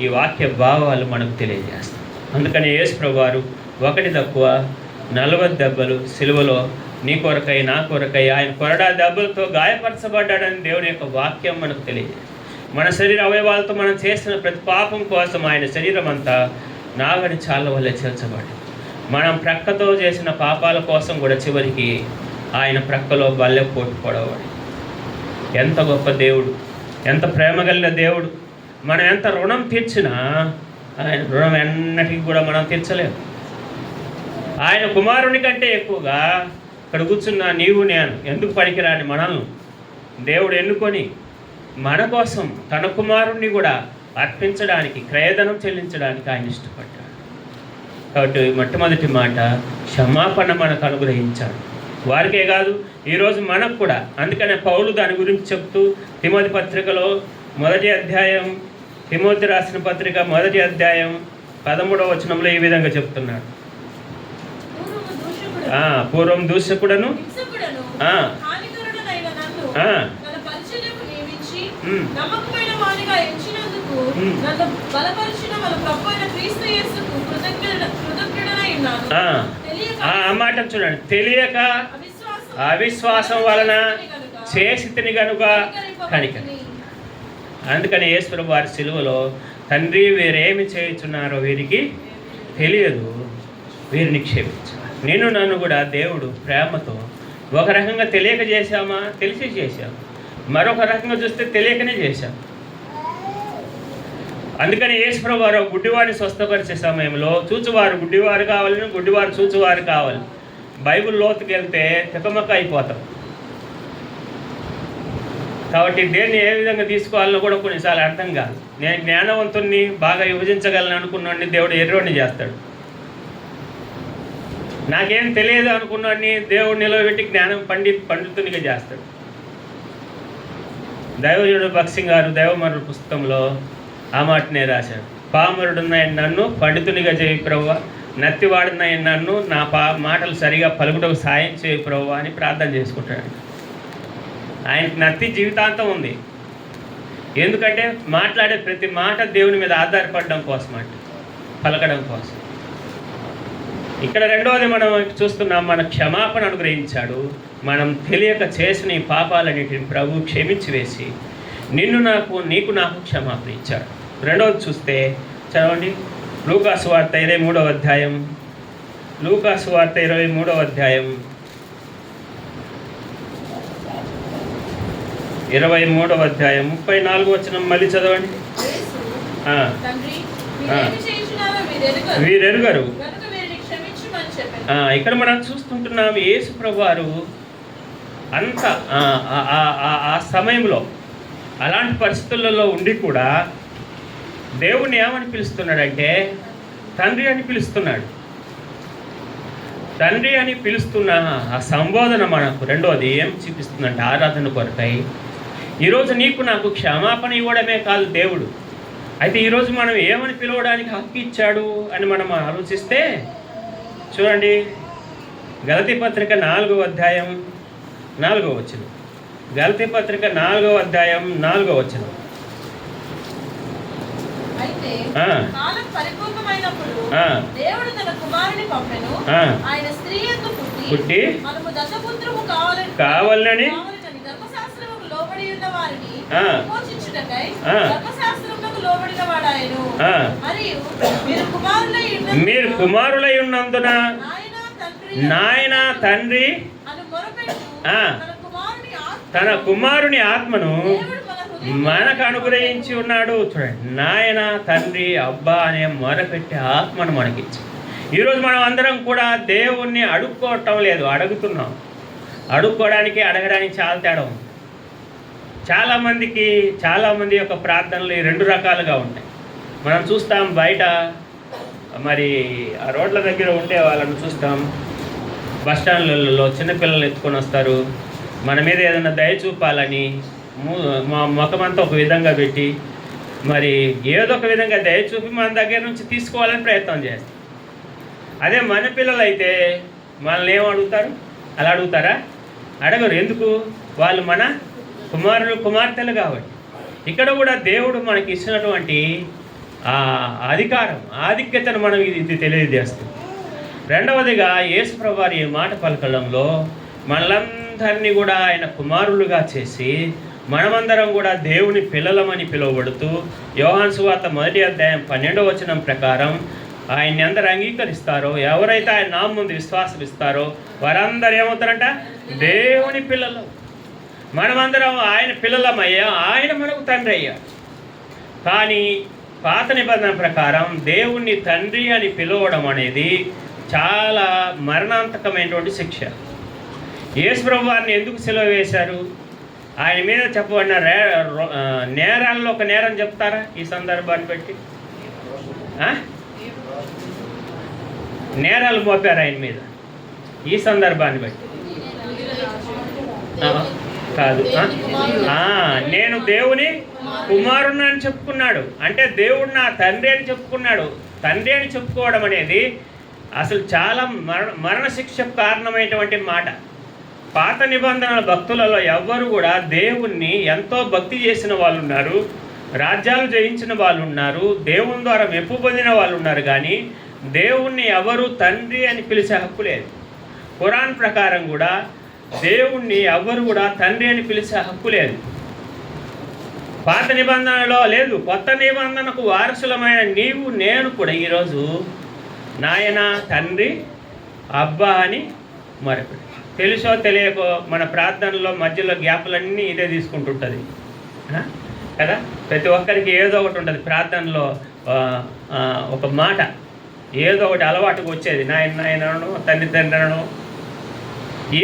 Speaker 1: ఈ వాక్య భావాలు మనకు తెలియజేస్తాం. అందుకని యేసు ప్రభువారు 1 తక్కువ 40 దెబ్బలు సిలువలో నీ కొరకై, నా కొరకై, ఆయన కొరడా దెబ్బలతో గాయపరచబడ్డాడని దేవుని యొక్క వాక్యం మనకు తెలియజేస్తుంది. మన శరీర అవయవాలతో మనం చేసిన ప్రతి పాపం కోసం ఆయన శరీరం అంతా నాగడి చాళ్ళ వల్ల చేర్చబడ్డాడు. మనం ప్రక్కతో చేసిన పాపాల కోసం కూడా చివరికి ఆయన ప్రక్కలో బల్లె పోటు పొడవాడు. ఎంత గొప్ప దేవుడు, ఎంత ప్రేమ కలిగిన దేవుడు. మనం ఎంత రుణం తీర్చినా ఆయన రుణం ఎన్నటికి కూడా మనం తీర్చలేము. ఆయన కుమారుని కంటే ఎక్కువగా ఇక్కడ కూర్చున్న నీవు నేను ఎందుకు పనికిరాని మనల్ని దేవుడు ఎన్నుకొని మన కోసం తన కుమారుణ్ణి కూడా అర్పించడానికి, క్రయధనం చెల్లించడానికి ఆయన ఇష్టపడ్డాడు. కాబట్టి మొట్టమొదటి మాట, క్షమాపణ మనకు అనుగ్రహించాడు. వారికే కాదు, ఈరోజు మనకు కూడా. అందుకనే పౌలు దాని గురించి చెప్తూ తిమోతి పత్రికలో 1వ అధ్యాయం, తిమోతి రాసిన పత్రిక 1వ అధ్యాయం 13వ వచనంలో ఈ విధంగా చెప్తున్నాడు. పూర్వం దూషకుడను ఆ మాట చూడండి, తెలియక అవిశ్వాసం వలన చేసితిని గనుక కనికరం. అందుకని యేసు వారి సిలువలో, తండ్రి వీరేమి చేయుచున్నారో వీరికి తెలియదు, వీరిని క్షమించు. నేను నన్ను కూడా దేవుడు ప్రేమతో ఒక రకంగా తెలియక చేశామా, తెలిసి చేశాము, మరొక రకంగా చూస్తే తెలియకనే చేశాం. అందుకని యేసు వారు గుడ్డివారిని స్వస్థపరిచే సమయంలో చూచువారు గుడ్డివారు కావాలని, గుడ్డివారు చూచువారు కావాలి. బైబిల్ లోతుకి వెళ్తే తికమక్క అయిపోతాం. కాబట్టి దేన్ని ఏ విధంగా తీసుకోవాలో కూడా కొన్నిసార్లు అర్థం కాదు. నేను జ్ఞానవంతుణ్ణి, బాగా విభజించగలను అనుకున్నాడిని దేవుడు ఎర్రోడిని చేస్తాడు. నాకేం తెలియదు అనుకున్నాడిని దేవుడు నిలబెట్టి పండితునిగా చేస్తాడు. దైవజనుడు భక్సింగ్ గారు దైవమరుల పుస్తకంలో ఆ మాటనే రాశాడు. పామరుడున్నాయని నన్ను పండితునిగా చేయి ప్రభువా, నత్తివాడున్నాయని నన్ను నా మాటలు సరిగా పలుకుటకు సాయం చేయి ప్రభువా అని ప్రార్థన చేసుకుంటాడు. ఆయనకి నత్తి జీవితాంతం ఉంది. ఎందుకంటే మాట్లాడే ప్రతి మాట దేవుని మీద ఆధారపడడం కోసం అంటే, పలకడం కోసం. ఇక్కడ రెండవది మనం చూస్తున్నాం, మన క్షమాపణ అనుగ్రహించాడు. మనం తెలియక చేసిన ఈ పాపాలన్నిటిని ప్రభు క్షమించి వేసి నీకు నాకు క్షమాపణ ఇచ్చాడు. రెండవది చూస్తే చదవండి, లూకాసు వార్త 23వ అధ్యాయం. లూకాసు వార్త 23వ అధ్యాయం 23వ అధ్యాయం 34వ వచనం మళ్ళీ చదవండి. వీరెరుగరు. ఇక్కడ మనం చూస్తుంటున్నాం, యేసు ప్రభువారు అంత ఆ సమయంలో అలాంటి పరిస్థితులలో ఉండి కూడా దేవుణ్ణి ఏమని పిలుస్తున్నాడంటే తండ్రి అని పిలుస్తున్నాడు. తండ్రి అని పిలుస్తున్న ఆ సంబోధన మనకు రెండోది ఏం చూపిస్తుందంటే ఆరాధన కొరకై ఈరోజు నీకు నాకు క్షమాపణ ఇవ్వడమే కాదు దేవుడు. అయితే ఈరోజు మనం ఏమని పిలవడానికి హక్కు ఇచ్చాడు అని మనం ఆలోచిస్తే చూడండి, గలతీ పత్రిక 4వ అధ్యాయం 4వ వచనం. గలతీ పత్రిక 4వ అధ్యాయం 4వ వచనం. పుట్టి కావాలని మీరు కుమారులై ఉన్నందున నాయన తండ్రి తన కుమారుని ఆత్మను మనకు అనుగ్రహించి ఉన్నాడు. చూడండి, నాయన తండ్రి అబ్బా అనే మొరపెట్టే ఆత్మను మనకిచ్చి ఈరోజు మనం అందరం కూడా దేవుణ్ణి అడుక్కోవటం లేదు, అడుగుతున్నాం. అడుక్కోవడానికి అడగడానికి చాలా తేడా ఉంది. చాలామంది యొక్క ప్రార్థనలు ఈ రెండు రకాలుగా ఉంటాయి. మనం చూస్తాం బయట, మరి ఆ రోడ్ల దగ్గర ఉండే వాళ్ళని చూస్తాం. బస్ స్టాండ్లలో చిన్నపిల్లలు ఎత్తుకొని వస్తారు. మన మీద ఏదైనా దయ చూపాలని మా ముఖమంతా ఒక విధంగా పెట్టి మరి ఏదో ఒక విధంగా దయ చూపి మన దగ్గర నుంచి తీసుకోవాలని ప్రయత్నం చేస్తారు. అదే మన పిల్లలు అయితే మనల్ని ఏం అడుగుతారు? అలా అడుగుతారా? అడగరు. ఎందుకు? వాళ్ళు మన కుమార్తెలు కాబట్టి. ఇక్కడ కూడా దేవుడు మనకి ఇచ్చినటువంటి అధికారం, ఆధిక్యతను మనం ఇది తెలియజేస్తుంది. రెండవదిగా యేసు ప్రభువారు ఈ మాట పలకడంలో మనలందరినీ కూడా ఆయన కుమారులుగా చేసి మనమందరం కూడా దేవుని పిల్లలమని పిలువబడుతూ యోహాను సువార్త 1వ అధ్యాయం 12వ వచనం ప్రకారం ఆయన్ని అందరూ అంగీకరిస్తారో, ఎవరైతే ఆయన నామం ముందు విశ్వాసం ఇస్తారో వారందరూ ఏమవుతారంట? దేవుని పిల్లలు. మనమందరం ఆయన పిల్లలమయ్యా, ఆయన మనకు తండ్రి అయ్యా. కానీ పాత నిబంధన ప్రకారం దేవుణ్ణి తండ్రి అని పిలవడం అనేది చాలా మరణాంతకమైనటువంటి శిక్ష. యేసు ప్రభువారిని ఎందుకు సిలువ వేశారు? ఆయన మీద చెప్పబడిన నేరాల్లో ఒక నేరం చెప్తారా ఈ సందర్భాన్ని బట్టి? నేరాలు మోపారు ఆయన మీద ఈ సందర్భాన్ని బట్టి కాదు. నేను దేవుని కుమారుని అని చెప్పుకున్నాడు. అంటే దేవుడు నా తండ్రి అని చెప్పుకున్నాడు. తండ్రి అని చెప్పుకోవడం అనేది అసలు చాలా మరణశిక్షకు కారణమైనటువంటి మాట. పాత నిబంధనల భక్తులలో ఎవ్వరు కూడా దేవుణ్ణి ఎంతో భక్తి చేసిన వాళ్ళు ఉన్నారు, రాజ్యాలు జయించిన వాళ్ళు ఉన్నారు, దేవుని ద్వారా మెప్పు పొందిన వాళ్ళు ఉన్నారు. కానీ దేవుణ్ణి ఎవరు తండ్రి అని పిలిచే హక్కు లేదు. ఖురాన్ ప్రకారం కూడా దేవుణ్ణి ఎవరు కూడా తండ్రి అని పిలిచే హక్కు లేదు. పాత నిబంధనలో లేదు. కొత్త నిబంధనకు వారసులమైన నీవు నేను కూడా ఈరోజు నాయన తండ్రి అబ్బా అని మరొకటి. తెలుసో తెలియకో మన ప్రార్థనలో మధ్యలో గ్యాపులన్నీ ఇదే తీసుకుంటుంటుంది కదా. ప్రతి ఒక్కరికి ఏదో ఒకటి ఉంటుంది ప్రార్థనలో, ఒక మాట ఏదో ఒకటి అలవాటుకు వచ్చేది. నాయనను తండ్రి అనను,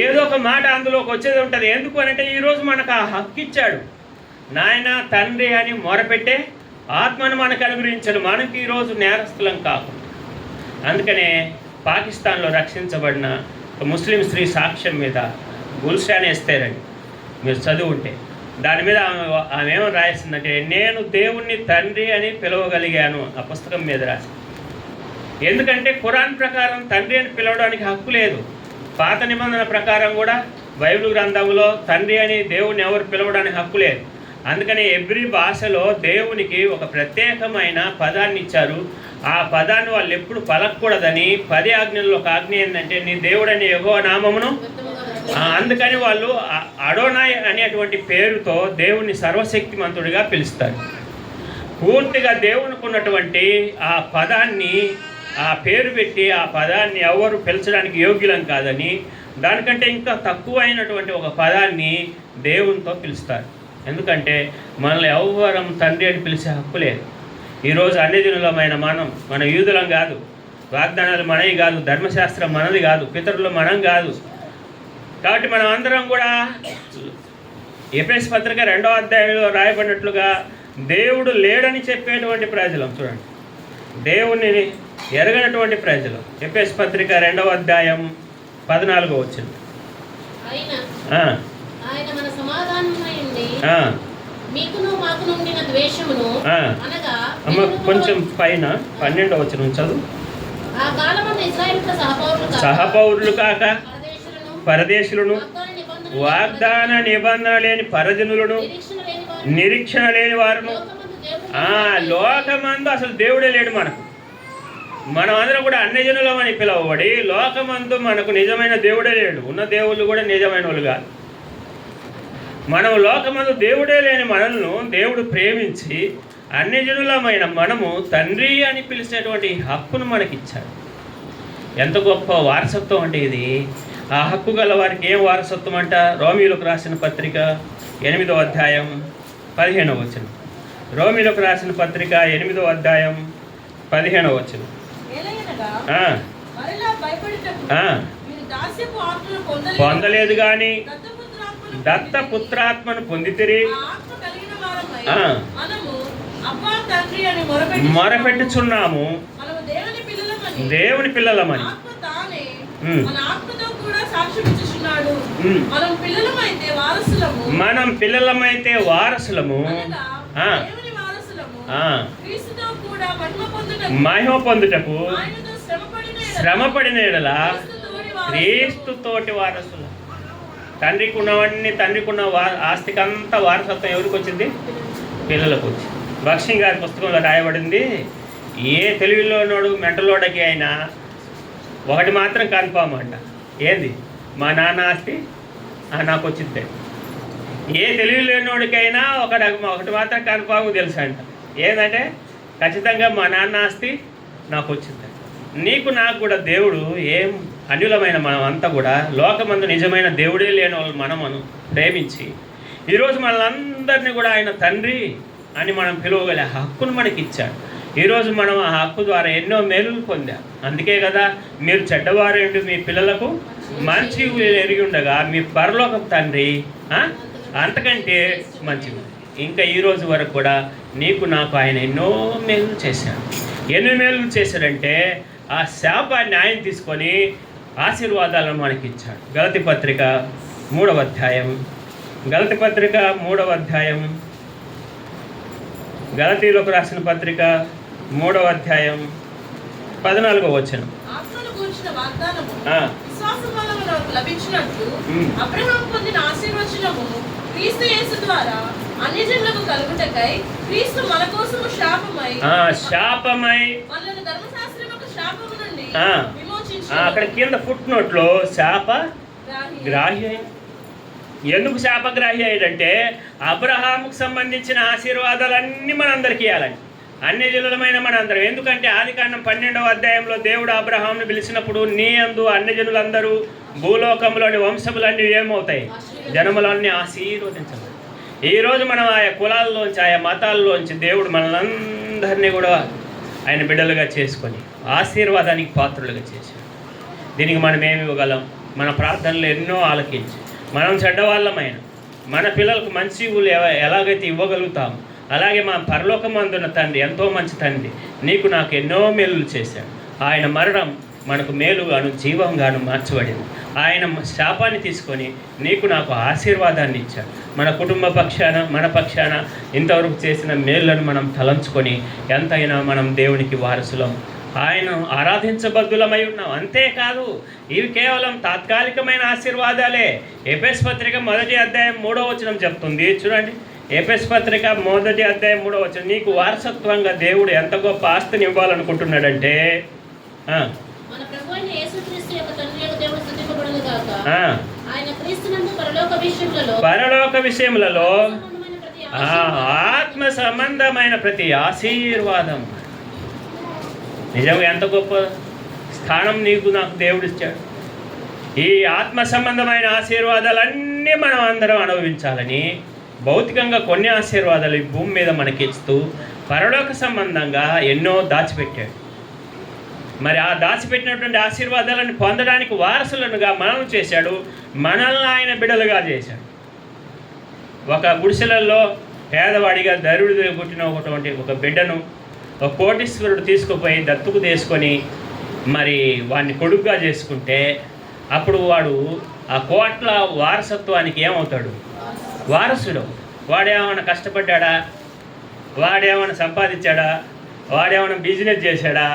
Speaker 1: ఏదో ఒక మాట అందులోకి వచ్చేది ఉంటుంది. ఎందుకు అనంటే ఈరోజు మనకు ఆ హక్కు ఇచ్చాడు. నాయన తండ్రి అని మొరపెట్టే ఆత్మను మనకు అనుగ్రహించాడు. మనకి ఈరోజు నేరస్తులం కాకుండా. అందుకనే పాకిస్తాన్లో రక్షించబడిన ముస్లిం స్త్రీ సాక్ష్యం మీద గుల్షాన్ ఎస్తేరండి, మీరు చదువుంటే దాని మీద ఆమె ఏమో రాసిందంటే, నేను దేవుణ్ణి తండ్రి అని పిలవగలిగాను. ఆ పుస్తకం మీద రాసి. ఎందుకంటే ఖురాన్ ప్రకారం తండ్రి అని పిలవడానికి హక్కు లేదు. పాత నిబంధన ప్రకారం కూడా బైబిల్ గ్రంథంలో తండ్రి అని దేవుణ్ణి ఎవరు పిలవడానికి హక్కు లేదు. అందుకని ఎవ్రీ భాషలో దేవునికి ఒక ప్రత్యేకమైన పదాన్ని ఇచ్చారు. ఆ పదాన్ని వాళ్ళు ఎప్పుడు పలకూడదని 10 ఆజ్ఞల్లో ఒక ఆజ్ఞ ఏంటంటే, నీ దేవుడని యెహోవా నామమును. అందుకని వాళ్ళు అడోనాయ్ అనేటువంటి పేరుతో దేవుణ్ణి సర్వశక్తిమంతుడిగా పిలుస్తారు. పూర్తిగా దేవునికి ఉన్నటువంటి ఆ పదాన్ని, ఆ పేరు పెట్టి ఆ పదాన్ని ఎవరు పిలచడానికి యోగ్యులం కాదని, దానికంటే ఇంకా తక్కువైనటువంటి ఒక పదాన్ని దేవునితో పిలుస్తారు. ఎందుకంటే మనల్ని ఎవ్వరం తండ్రి అని పిలిచే హక్కు లేదు. ఈరోజు అన్యజనులమైన మన యూదులం కాదు, వాగ్దానాలు మనవి కాదు, ధర్మశాస్త్రం మనది కాదు, పితరులు మనం కాదు. కాబట్టి మనం అందరం కూడా ఎఫెసు పత్రిక 2వ అధ్యాయంలో రాయబడినట్లుగా దేవుడు లేడని చెప్పేటువంటి ప్రజలం. చూడండి, దేవుణ్ణి ఎరగనటువంటి ప్రజలు. ఎఫెసు పత్రిక 2వ అధ్యాయం 14వ వచనం. కొంచెం పైన 12వ వచనం చదువు. సహపౌరులు కాక పరదేశులను, వాగ్దాన నిబంధన లేని పరజనులను, నిరీక్షణ లేని వారును. లోకమందు అసలు దేవుడే లేడు మనకు. మనం అందరం కూడా అన్యజనులం అని పిలవబడి లోకమందు మనకు నిజమైన దేవుడే లేడు. ఉన్న దేవుళ్ళు కూడా నిజమైన వాళ్ళు కాదు. మనం లోకమందు దేవుడే లేని మనల్ని దేవుడు ప్రేమించి అన్యజనులమైన మనము తండ్రి అని పిలిచేటువంటి హక్కును మనకిచ్చాడు. ఎంత గొప్ప వారసత్వం అంటే ఇది. ఆ హక్కు గల వారికి ఏం వారసత్వం అంట? రోమీయులకు రాసిన పత్రిక 8వ అధ్యాయం 15వ వచనం. రోమీయులకు రాసిన పత్రిక 8వ అధ్యాయం 15వ వచనం. పొందలేదు కానీ దత్తపుత్రాత్మను పొందితిరి, మొరపెట్టుచున్నాము దేవుని పిల్లలమని. మనం పిల్లలమైతే వారసులము, మహిమ పొందుటకు శ్రమపడిన యెడల క్రీస్తుతోటి వారసులు. తండ్రికి ఉన్నవన్నీ, తండ్రికి ఉన్న ఆస్తికంతా వారసత్వం ఎవరికి వచ్చింది? పిల్లలకు వచ్చింది. భక్సింగ్ గారి పుస్తకంలో రాయబడింది, ఏ తెలివిలోనోడు మెంటలోడకి అయినా ఒకటి మాత్రం కన్ఫామ్ అంట. ఏంది? మా నాన్న ఆస్తి నాకు వచ్చిందే. ఏ తెలివి లేనోడికైనా ఒకటి మాత్రం కన్ఫామ్ తెలుసు అంట. ఏంటంటే ఖచ్చితంగా మా నాన్న ఆస్తి నాకు వచ్చింది. నీకు నాకు కూడా దేవుడు ఏం అన్యులమైన మనం అంతా కూడా లోకమందు నిజమైన దేవుడే లేని వాళ్ళు మనము ప్రేమించి ఈరోజు మనలందరినీ కూడా ఆయన తండ్రి అని మనం పిలువగల హక్కును మనకి ఇచ్చాడు. ఈరోజు మనం ఆ హక్కు ద్వారా ఎన్నో మేలులు పొందాం. అందుకే కదా మీరు చెడ్డవారేంటి మీ పిల్లలకు మంచి ఎరిగి ఉండగా మీ పరలోకపు తండ్రి అంతకంటే మంచిది. ఇంకా ఈరోజు వరకు కూడా నీకు నాకు ఆయన ఎన్నో మేలు చేశాడు. ఎన్ని మేలు చేశాడంటే ఆ శాపాన్ని ఆయన తీసుకొని ఆశీర్వాదాలను మనకి ఇచ్చాడు. గలతీ పత్రిక 3వ అధ్యాయం, గలతీ పత్రిక 3వ అధ్యాయం, గలతీలోకి రాసిన పత్రిక 3వ అధ్యాయం 14వ వచనం.
Speaker 2: అబ్రహాము పొందిన ఆశీర్వచనము క్రీస్తు యేసు ద్వారా అన్యజనులకు కలుగుటకై క్రీస్తు మన కోసము శాపమై మనల్ని ధర్మశాస్త్రముకు శాపము నుండి విమోచించి.
Speaker 1: అక్కడ కింద ఫుట్ నోట్లో శాపగ్రాహి. ఎందుకు శాపగ్రాహి అయ్యాడంటే అబ్రహాముకు సంబంధించిన ఆశీర్వాదాలన్నీ మనందరికీ ఇవ్వాలని, అన్యజనులమైన మనందరం. ఎందుకంటే ఆదికాండం 12వ అధ్యాయంలో దేవుడు అబ్రహామును పిలిచినప్పుడు నీ అందు అన్యజనులందరూ భూలోకంలోని వంశములన్నీ ఏమవుతాయి? జనములన్నీ ఆశీర్వదించబడి. ఈరోజు మనం ఆయా కులాల్లోంచి, ఆయా మతాల్లోంచి దేవుడు మనలందరినీ కూడా ఆయన బిడ్డలుగా చేసుకొని ఆశీర్వాదానికి పాత్రులుగా చేశాడు. దీనికి మనం ఏమి ఇవ్వగలం? మన ప్రార్థనలు ఎన్నో ఆలకించి మనం చెడ్డవాళ్ళమైన మన పిల్లలకు మంచి ఎలాగైతే ఇవ్వగలుగుతాం, అలాగే మా పరలోకమందున్న తండ్రి ఎంతో మంచి తండ్రి నీకు నాకు ఎన్నో మేలులు చేశాడు. ఆయన మరణం మనకు మేలుగాను జీవంగాను మార్చబడింది. ఆయన శాపాన్ని తీసుకొని నీకు నాకు ఆశీర్వాదాన్ని ఇచ్చాడు. మన కుటుంబ పక్షాన మన పక్షాన ఇంతవరకు చేసిన మేలులను మనం తలంచుకొని ఎంతైనా మనం దేవునికి వారసులం, ఆయన ఆరాధించబద్దులమై ఉన్నాం. అంతేకాదు ఇవి కేవలం తాత్కాలికమైన ఆశీర్వాదాలే. ఎఫెసు పత్రిక 1వ అధ్యాయం 3వ వచనం చెప్తుంది. చూడండి, ఎఫెసు పత్రిక 1వ అధ్యాయం 3వ వచనం. నీకు వారసత్వంగా దేవుడు ఎంత గొప్ప ఆస్తిని ఇవ్వాలనుకుంటున్నాడంటే,
Speaker 2: మన ప్రభువైన యేసుక్రీస్తు యొక్క తండ్రి యొక్క దేవుడు స్తుతింపబడును గాక. ఆయన క్రీస్తునందు పరలోక విషయములలో
Speaker 1: ఆత్మ సంబంధమైన ప్రతి ఆశీర్వాదం. నిజంగా ఎంత గొప్ప స్థానం నీకు నాకు దేవుడు ఇచ్చాడు. ఈ ఆత్మ సంబంధమైన ఆశీర్వాదాలన్నీ మనం అందరం అనుభవించాలని భౌతికంగా కొన్ని ఆశీర్వాదాలు ఈ భూమి మీద మనకిస్తూ పరలోక సంబంధంగా ఎన్నో దాచిపెట్టాడు. మరి ఆ దాచిపెట్టినటువంటి ఆశీర్వాదాలను పొందడానికి వారసులనుగా మనల్ని చేశాడు. మనల్ని ఆయన బిడ్డలుగా చేశాడు. ఒక గుడిసెలలో పేదవాడిగా దరిద్రుడిగా పుట్టిన ఒక బిడ్డను ఒక కోటీశ్వరుడు తీసుకుపోయి దత్తుకు తీసుకొని మరి వాడిని కొడుకుగా చేసుకుంటే అప్పుడు వాడు ఆ కోట్ల వారసత్వానికి ఏమవుతాడు? వారసుడు. వాడేమైనా కష్టపడ్డా? వాడేమైనా సంపాదించాడా? వాడేమైనా బిజినెస్ చేశాడా?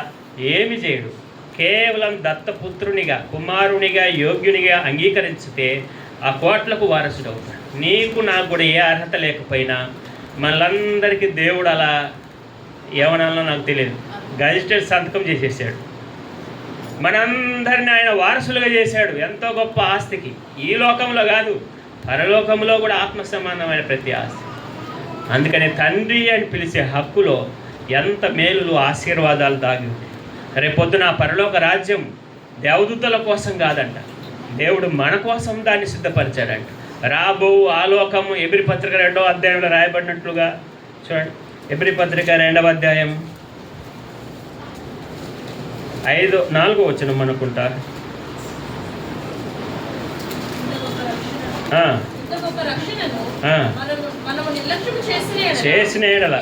Speaker 1: ఏమి చేయడు. కేవలం దత్తపుత్రునిగా కుమారునిగా యోగ్యునిగా అంగీకరించితే ఆ కోట్లకు వారసుడు అవుతాడు. నీకు నాకు కూడా ఏ అర్హత లేకపోయినా మనందరికీ దేవుడు అలా ఏమనాలో నాకు తెలియదు గజిస్టర్ సంతకం చేసేసాడు. మనందరిని ఆయన వారసులుగా చేశాడు. ఎంతో గొప్ప ఆస్తికి. ఈ లోకంలో కాదు, పరలోకంలో కూడా ఆత్మ సమానమైన ప్రతి ఆస్తి. అందుకని తండ్రి అని పిలిచే హక్కులో ఎంత మేలులు ఆశీర్వాదాలు దాగి ఉంటాయి. రేపొద్దున పరలోక రాజ్యం దేవదూతల కోసం కాదంట, దేవుడు మన కోసం దాన్ని సిద్ధపరిచాడంట. రాబో ఆలోకము ఎబ్రీ పత్రిక 2వ అధ్యాయంలో రాయబడినట్లుగా చూడండి. ఎబ్రీ పత్రిక 2వ అధ్యాయం 4వ వచనం అనుకుంటా. చేసిన ఎడల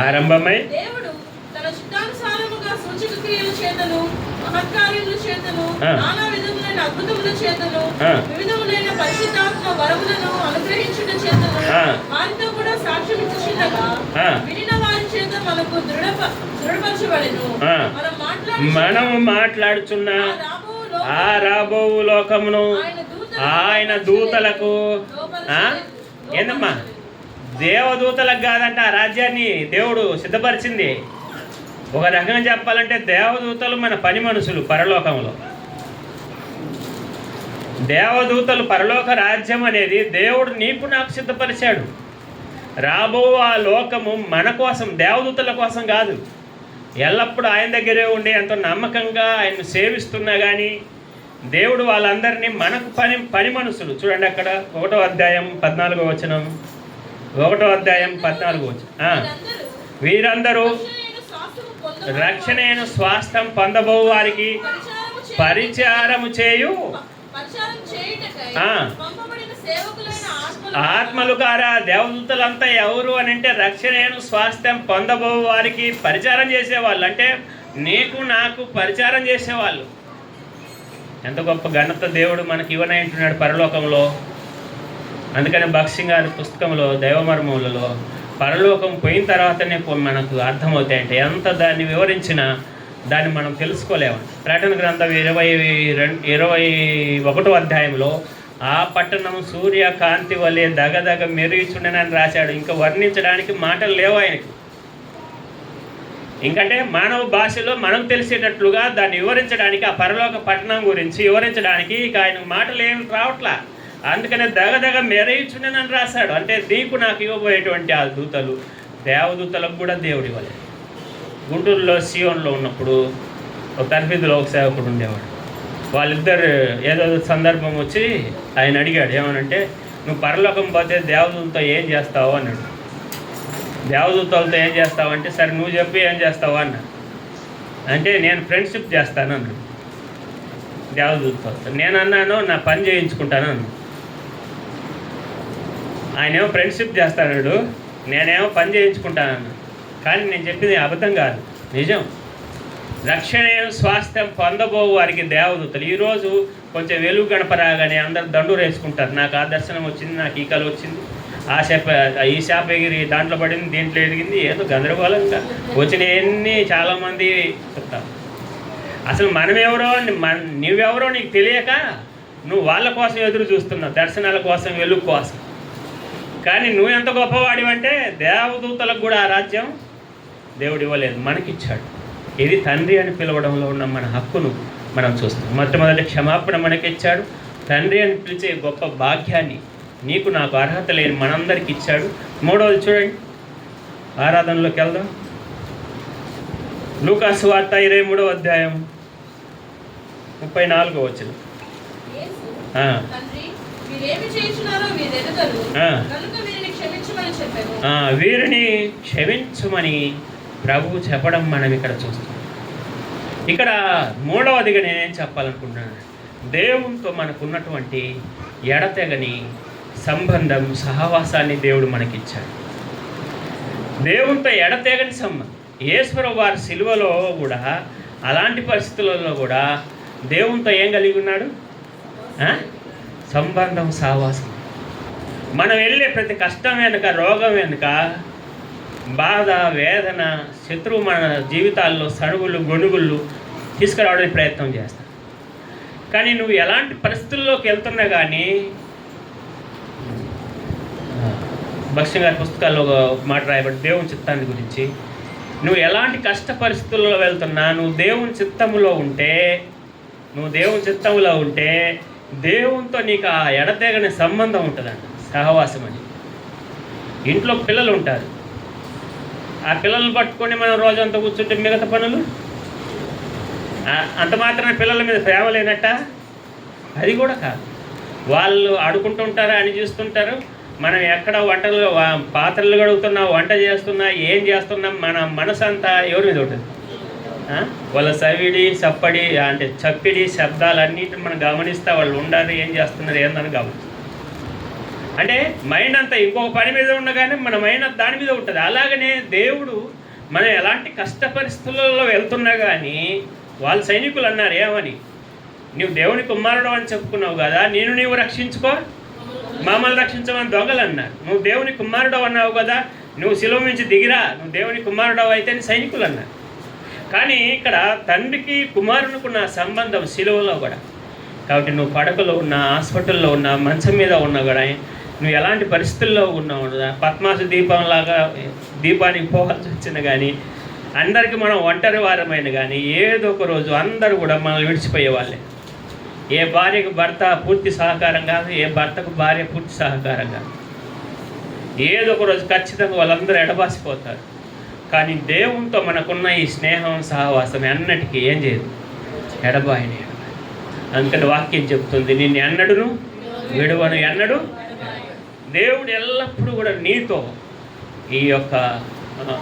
Speaker 1: ఆరంభమై
Speaker 2: తన చిత్తానుసారముగా సూచక క్రియల చేతను మహత్కార్యముల చేతను నానా విధములైన అద్భుతముల చేతను వివిధములైన పరిశుద్ధాత్మ వరములను అనుగ్రహించుట చేతను వారితో కూడా సాక్ష్యం ఇచ్చుచుండగా వినిన వారి చేత మనకు దృఢపరచబడెను.
Speaker 1: మనం మాట్లాడుచున్న ఆ రాబో లోకమును ఆయన దూతలకు ఏందమ్మా దేవదూతలకు కాదంట ఆ రాజ్యాన్ని దేవుడు సిద్ధపరిచింది. ఒక రకంగా చెప్పాలంటే దేవదూతలు మన పని మనుషులు పరలోకంలో. దేవదూతలు పరలోక రాజ్యం అనేది దేవుడు నీకు నాకు సిద్ధపరిచాడు. రాబో ఆ లోకము మన కోసం, దేవదూతల కోసం కాదు. ఎల్లప్పుడూ ఆయన దగ్గరే ఉండి ఎంతో నమ్మకంగా ఆయన సేవిస్తున్నా కానీ దేవుడు వాళ్ళందరినీ మనకు పని మనుషులు. చూడండి అక్కడ 1వ అధ్యాయం 14వ వచనం. 1వ అధ్యాయం 14వ వచనం. వీరందరూ రక్షణైన స్వాస్థ్యం పొందబో వారికి పరిచారము చేయు ఆత్మలు కారా. దేవదూతలంతా ఎవరు అని అంటే రక్షణైన స్వాస్థ్యం పొందబో వారికి పరిచారం చేసేవాళ్ళు. అంటే నీకు నాకు పరిచారం చేసేవాళ్ళు. ఎంత గొప్ప ఘనత దేవుడు మనకి ఇవ్వనంటున్నాడు పరలోకంలో. అందుకని భక్సింగ్ గారి పుస్తకంలో దైవమర్మములలో పరలోకం పోయిన తర్వాతనే మనకు అర్థమవుతాయంటే ఎంత దాన్ని వివరించినా దాన్ని మనం తెలుసుకోలేము. ప్రకటన గ్రంథం 21వ అధ్యాయంలో ఆ పట్టణం సూర్య కాంతి వలె దగదగ మెరుగుచుండనని రాశాడు. ఇంకా వర్ణించడానికి మాటలు లేవు ఆయనకి. ఇంకంటే మానవ భాషలో మనం తెలిసేటట్లుగా దాన్ని వివరించడానికి, ఆ పరలోక పట్టణం గురించి వివరించడానికి ఇక ఆయన మాటలు ఏమి రావట్లా. అందుకనే దగదగ మెరుగుచుండనని రాశాడు. అంటే నీకు నాకు ఇవ్వబోయేటువంటి ఆ దూతలు దేవదూతలకు కూడా దేవుడి వలె. గుంటూరులో సియోన్లో ఉన్నప్పుడు ఒక తర్ఫీదులో ఒక సేవకుడు ఉండేవాడు. వాళ్ళిద్దరు ఏదో సందర్భం వచ్చి ఆయన అడిగాడు, ఏమనంటే నువ్వు పరలోకం పోతే దేవదూతలతో ఏం చేస్తావు అన్నాడు. దేవదూతలతో ఏం చేస్తావు అంటే, సరే నువ్వు చెప్పి ఏం చేస్తావు అన్నా. అంటే నేను ఫ్రెండ్షిప్ చేస్తాను అన్నాడు దేవదూతలతో. నేను అన్నాను నా పని చేయించుకుంటాను అన్నాడు. ఆయనేమో ఫ్రెండ్షిప్ చేస్తాడు, నేనేమో పని చేయించుకుంటానన్నా. కానీ నేను చెప్పింది అబద్ధం కాదు, నిజం. రక్షణ స్వాస్థ్యం పొందబో వారికి దేవదూతలు. ఈరోజు కొంచెం వెలుగు గణపరాగానే అందరు దండూరు వేసుకుంటారు. నాకు ఆ దర్శనం వచ్చింది, నాకు ఈ కళ వచ్చింది, ఆ శాప ఈ శాప ఎగిరి దాంట్లో పడింది, దీంట్లో ఎదిగింది, ఏదో గందరగోళంగా వచ్చినవన్నీ చాలామంది చెప్తారు. అసలు మనమెవరో నువ్వెవరో నీకు తెలియక నువ్వు వాళ్ళ కోసం ఎదురు చూస్తున్నావు, దర్శనాల కోసం, వెలుగు కోసం. కానీ నువ్వు ఎంత గొప్పవాడివంటే దేవదూతలకు కూడా ఆ రాజ్యం దేవుడు ఇవ్వలేదు, మనకిచ్చాడు. ఇది తండ్రి అని పిలవడంలో ఉన్న మన హక్కును మనం చూస్తాం. మొట్టమొదటి క్షమాపణ మనకిచ్చాడు. తండ్రి అని పిలిచే గొప్ప భాగ్యాన్ని నీకు నాకు అర్హత లేని మనందరికి ఇచ్చాడు. మూడవది చూడండి, ఆరాధనలోకి వెళ్దాం. లూకాసు వార్త 23వ అధ్యాయం 34వ వచనం. వీరిని క్షమించమని ప్రభు చెప్పడం మనం ఇక్కడ చూస్తాం. ఇక్కడ మూడవదిగా నేనేం చెప్పాలనుకుంటున్నాను, దేవునితో మనకున్నటువంటి ఎడతెగని సంబంధం, సహవాసాన్ని దేవుడు మనకిచ్చాడు. దేవునితో ఎడతెగని సంబంధం. యేసుప్రభువు వారి సిలువలో కూడా అలాంటి పరిస్థితులలో కూడా దేవునితో ఏం కలిగి ఉన్నాడు? సంబంధం, సహవాసం. మనం వెళ్ళే ప్రతి కష్టం వెనుక, రోగం వెనుక, బాధ, వేదన, శత్రువు మన జీవితాల్లో సణుగులు, గొణుగుళ్ళు తీసుకురావడానికి ప్రయత్నం చేస్తాం. కానీ నువ్వు ఎలాంటి పరిస్థితుల్లోకి వెళ్తున్నా కానీ, భక్ష్య గారి పుస్తకాల్లో ఒక మాట రాయబడి దేవుని చిత్తాన్ని గురించి, నువ్వు ఎలాంటి కష్ట పరిస్థితుల్లో వెళ్తున్నా నువ్వు దేవుని చిత్తములో ఉంటే, దేవునితో నీకు ఆ ఎడతెగని సంబంధం ఉంటుందంట, సహవాసం అని. ఇంట్లో పిల్లలు ఉంటారు, ఆ పిల్లల్ని పట్టుకొని మనం రోజంతా కూర్చుంటే మిగతా పనులు అంత మాత్రమే పిల్లల మీద ప్రేమ లేనట్ట? అది కూడా కాదు. వాళ్ళు ఆడుకుంటుంటారా అని చూస్తుంటారు, మనం ఎక్కడ వంటలు, పాత్రలు కడుగుతున్నా, వంట చేస్తున్నా, ఏం చేస్తున్నాం, మన మనసు అంతా ఎవరి మీద ఉంటుంది? వాళ్ళ చప్పిడి శబ్దాలన్నిటిని మనం గమనిస్తా, వాళ్ళు ఉండాలి, ఏం చేస్తున్నారు, ఏందని గమనిస్తాం. అంటే మైండ్ అంతా ఇంకొక పని మీద ఉండగానే మన మైండ్ దాని మీద ఉంటుంది. అలాగనే దేవుడు మనం ఎలాంటి కష్ట పరిస్థితులలో వెళ్తున్నా కానీ, వాళ్ళు సైనికులు అన్నారు ఏమని, నువ్వు దేవుని కుమారుడు అని చెప్పుకున్నావు కదా, నీవు రక్షించుకో, మమ్మల్ని రక్షించమని దొంగలు అన్నారు. నువ్వు దేవుని కుమారుడు అన్నావు కదా, నువ్వు శిలువ నుంచి దిగిరా, నువ్వు దేవుని కుమారుడు అయితే సైనికులు అన్నారు. కానీ ఇక్కడ తండ్రికి కుమారునికున్న సంబంధం శిలువలో కూడా. కాబట్టి నువ్వు పడకలో ఉన్నా, హాస్పిటల్లో ఉన్నా, మంచం మీద ఉన్నా కూడా, నువ్వు ఎలాంటి పరిస్థితుల్లో ఉన్నావు, పద్మాసు దీపంలాగా దీపానికి పోవాల్సి వచ్చిన కానీ, అందరికీ మనం ఒంటరి వారమైన కానీ, ఏదో ఒక రోజు అందరూ కూడా మనల్ని విడిచిపోయే వాళ్ళే. ఏ భార్యకు భర్త పూర్తి సహకారం కాదు, ఏ భర్తకు భార్య పూర్తి సహకారం కాదు. ఏదో ఒక రోజు ఖచ్చితంగా వాళ్ళందరూ ఎడబాసిపోతారు. కానీ దేవునితో మనకున్న ఈ స్నేహం, సహవాసం అన్నిటికీ ఏం చేయదు, ఎడబాయని. అందుకని వాక్యం చెప్తుంది, నిన్ను ఎన్నడును విడువను, ఎన్నడు. దేవుడు ఎల్లప్పుడూ కూడా నీతో ఈ యొక్క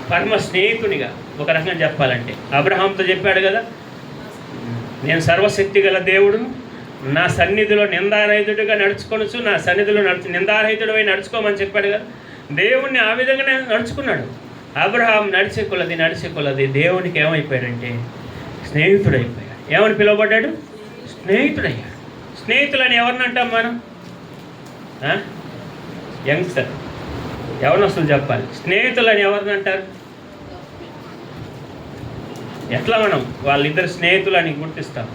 Speaker 1: పరమ స్నేహితునిగా, ఒక రకంగా చెప్పాలంటే అబ్రహాంతో చెప్పాడు కదా, నేను సర్వశక్తి గల దేవుడును, నా సన్నిధిలో నిందారహితుడిగా నడుచుకొనొచ్చు, నా సన్నిధిలో నిందారహితుడిపై నడుచుకోమని చెప్పాడు కదా. దేవుణ్ణి ఆ విధంగానే నడుచుకున్నాడు. అబ్రహాం నడిచే కొలది దేవునికి ఏమైపోయాడంటే స్నేహితుడైపోయాడు. ఏమని పిలువబడ్డాడు? స్నేహితుడయ్యాడు. స్నేహితులని ఎవరిని అంటాం మనం? యంగ్స్టర్ యవనస్తులు చెప్పాలి. స్నేహితులని ఎవరిని అంటారు? ఎట్లా మనం వాళ్ళిద్దరు స్నేహితులని గుర్తిస్తాం?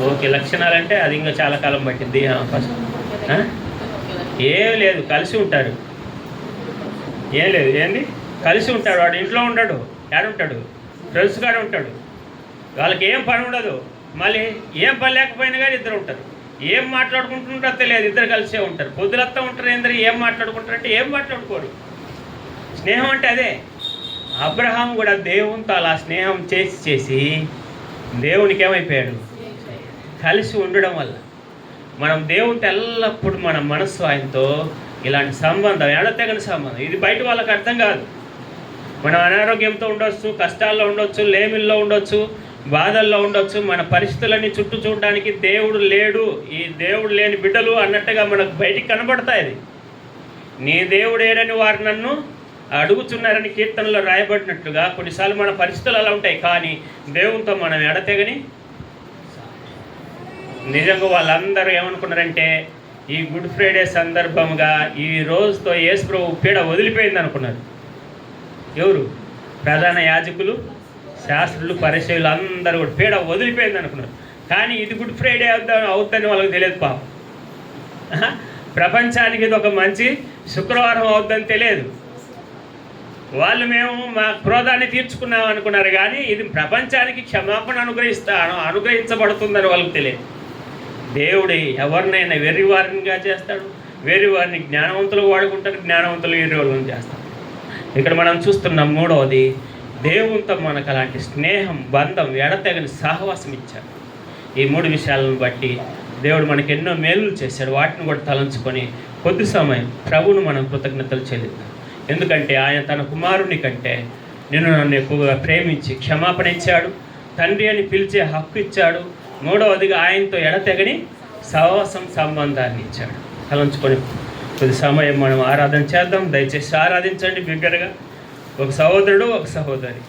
Speaker 1: ఓకే, లక్షణాలంటే అది ఇంకా చాలా కాలం పట్టింది. ఫస్ట్ ఏం లేదు, కలిసి ఉంటారు. ఏం లేదు, ఏంది కలిసి ఉంటాడు. వాడు ఇంట్లో ఉంటాడు, ఏడుంటాడు, ఫ్రెండ్స్ కాడ ఉంటాడు. వాళ్ళకి ఏం పని ఉండదు, మళ్ళీ ఏం పని లేకపోయినా కానీ ఇద్దరు ఉంటారు. ఏం మాట్లాడుకుంటుంటారో తెలియదు, ఇద్దరు కలిసే ఉంటారు. పొద్దులత్తా ఉంటారు, ఏందరు ఏం మాట్లాడుకుంటారంటే ఏం మాట్లాడుకోరు. స్నేహం అంటే అదే. అబ్రహాం కూడా దేవునితో అలా స్నేహం చేసి దేవునికి ఏమైపోయాడు? కలిసి ఉండడం వల్ల మనం దేవునితో ఎల్లప్పుడూ మన మనస్సు ఆయనతో ఇలాంటి సంబంధం, ఎడతెగని సంబంధం. ఇది బయట వాళ్ళకి అర్థం కాదు. మనం అనారోగ్యంతో ఉండొచ్చు, కష్టాల్లో ఉండొచ్చు, లేమిల్లో ఉండొచ్చు, బాధల్లో ఉండొచ్చు. మన పరిస్థితులన్నీ చుట్టూ చూడడానికి దేవుడు లేడు, ఈ దేవుడు లేని బిడ్డలు అన్నట్టుగా మనకు బయటికి కనబడతాయి. నీ దేవుడు ఏడని వారు నన్ను అడుగుచున్నారని కీర్తనలో రాయబడినట్లుగా కొన్నిసార్లు మన పరిస్థితులు అలా ఉంటాయి, కానీ దేవునితో మనం ఎడతెగని నిజంగా వాళ్ళందరూ ఏమనుకున్నారంటే ఈ గుడ్ ఫ్రైడే సందర్భంగా ఈ రోజుతో యేసు ప్రభు పీడ వదిలిపోయింది అనుకున్నారు. ఎవరు? ప్రధాన యాజకులు, శాస్త్రులు, పరిచయులు అందరూ కూడా పీడ వదిలిపోయింది అనుకున్నారు. కానీ ఇది గుడ్ ఫ్రైడే అవుద్దని వాళ్ళకి తెలియదు పాపం. ప్రపంచానికి ఇది ఒక మంచి శుక్రవారం అవుద్దని తెలియదు. వాళ్ళు మేము మా క్రోధాన్ని తీర్చుకున్నాం అనుకున్నారు, కానీ ఇది ప్రపంచానికి క్షమాపణ అనుగ్రహించబడుతుందని వాళ్ళకి తెలియదు. దేవుడు ఎవరినైనా వెర్రివారినిగా చేస్తాడు, వెర్రివారిని జ్ఞానవంతులు వాడుకుంటారు, జ్ఞానవంతులు వెర్రివాళ్ళని చేస్తాడు. ఇక్కడ మనం చూస్తున్నాం మూడవది, దేవునితో మనకు అలాంటి స్నేహం, బంధం, ఎడతెగని సహవాసం ఇచ్చాడు. ఈ మూడు విషయాలను బట్టి దేవుడు మనకి ఎన్నో మేలులు చేశాడు. వాటిని కూడా తలంచుకొని కొద్ది సమయం ప్రభువును మనం కృతజ్ఞతలు చెల్లిద్దాం. ఎందుకంటే ఆయన తన కుమారుని కంటే నన్ను ఎక్కువగా ప్రేమించి క్షమాపణ ఇచ్చాడు, తండ్రి అని పిలిచే హక్కు ఇచ్చాడు. మూడవదిగా ఆయనతో ఎడతెగని సహవాసం, సంబంధాన్ని ఇచ్చాడు. తలంచుకొని కొద్ది సమయం మనం ఆరాధన చేద్దాం. దయచేసి ఆరాధించండి బిగ్గరగా. ఒక సహోదరుడు, ఒక సహోదరి.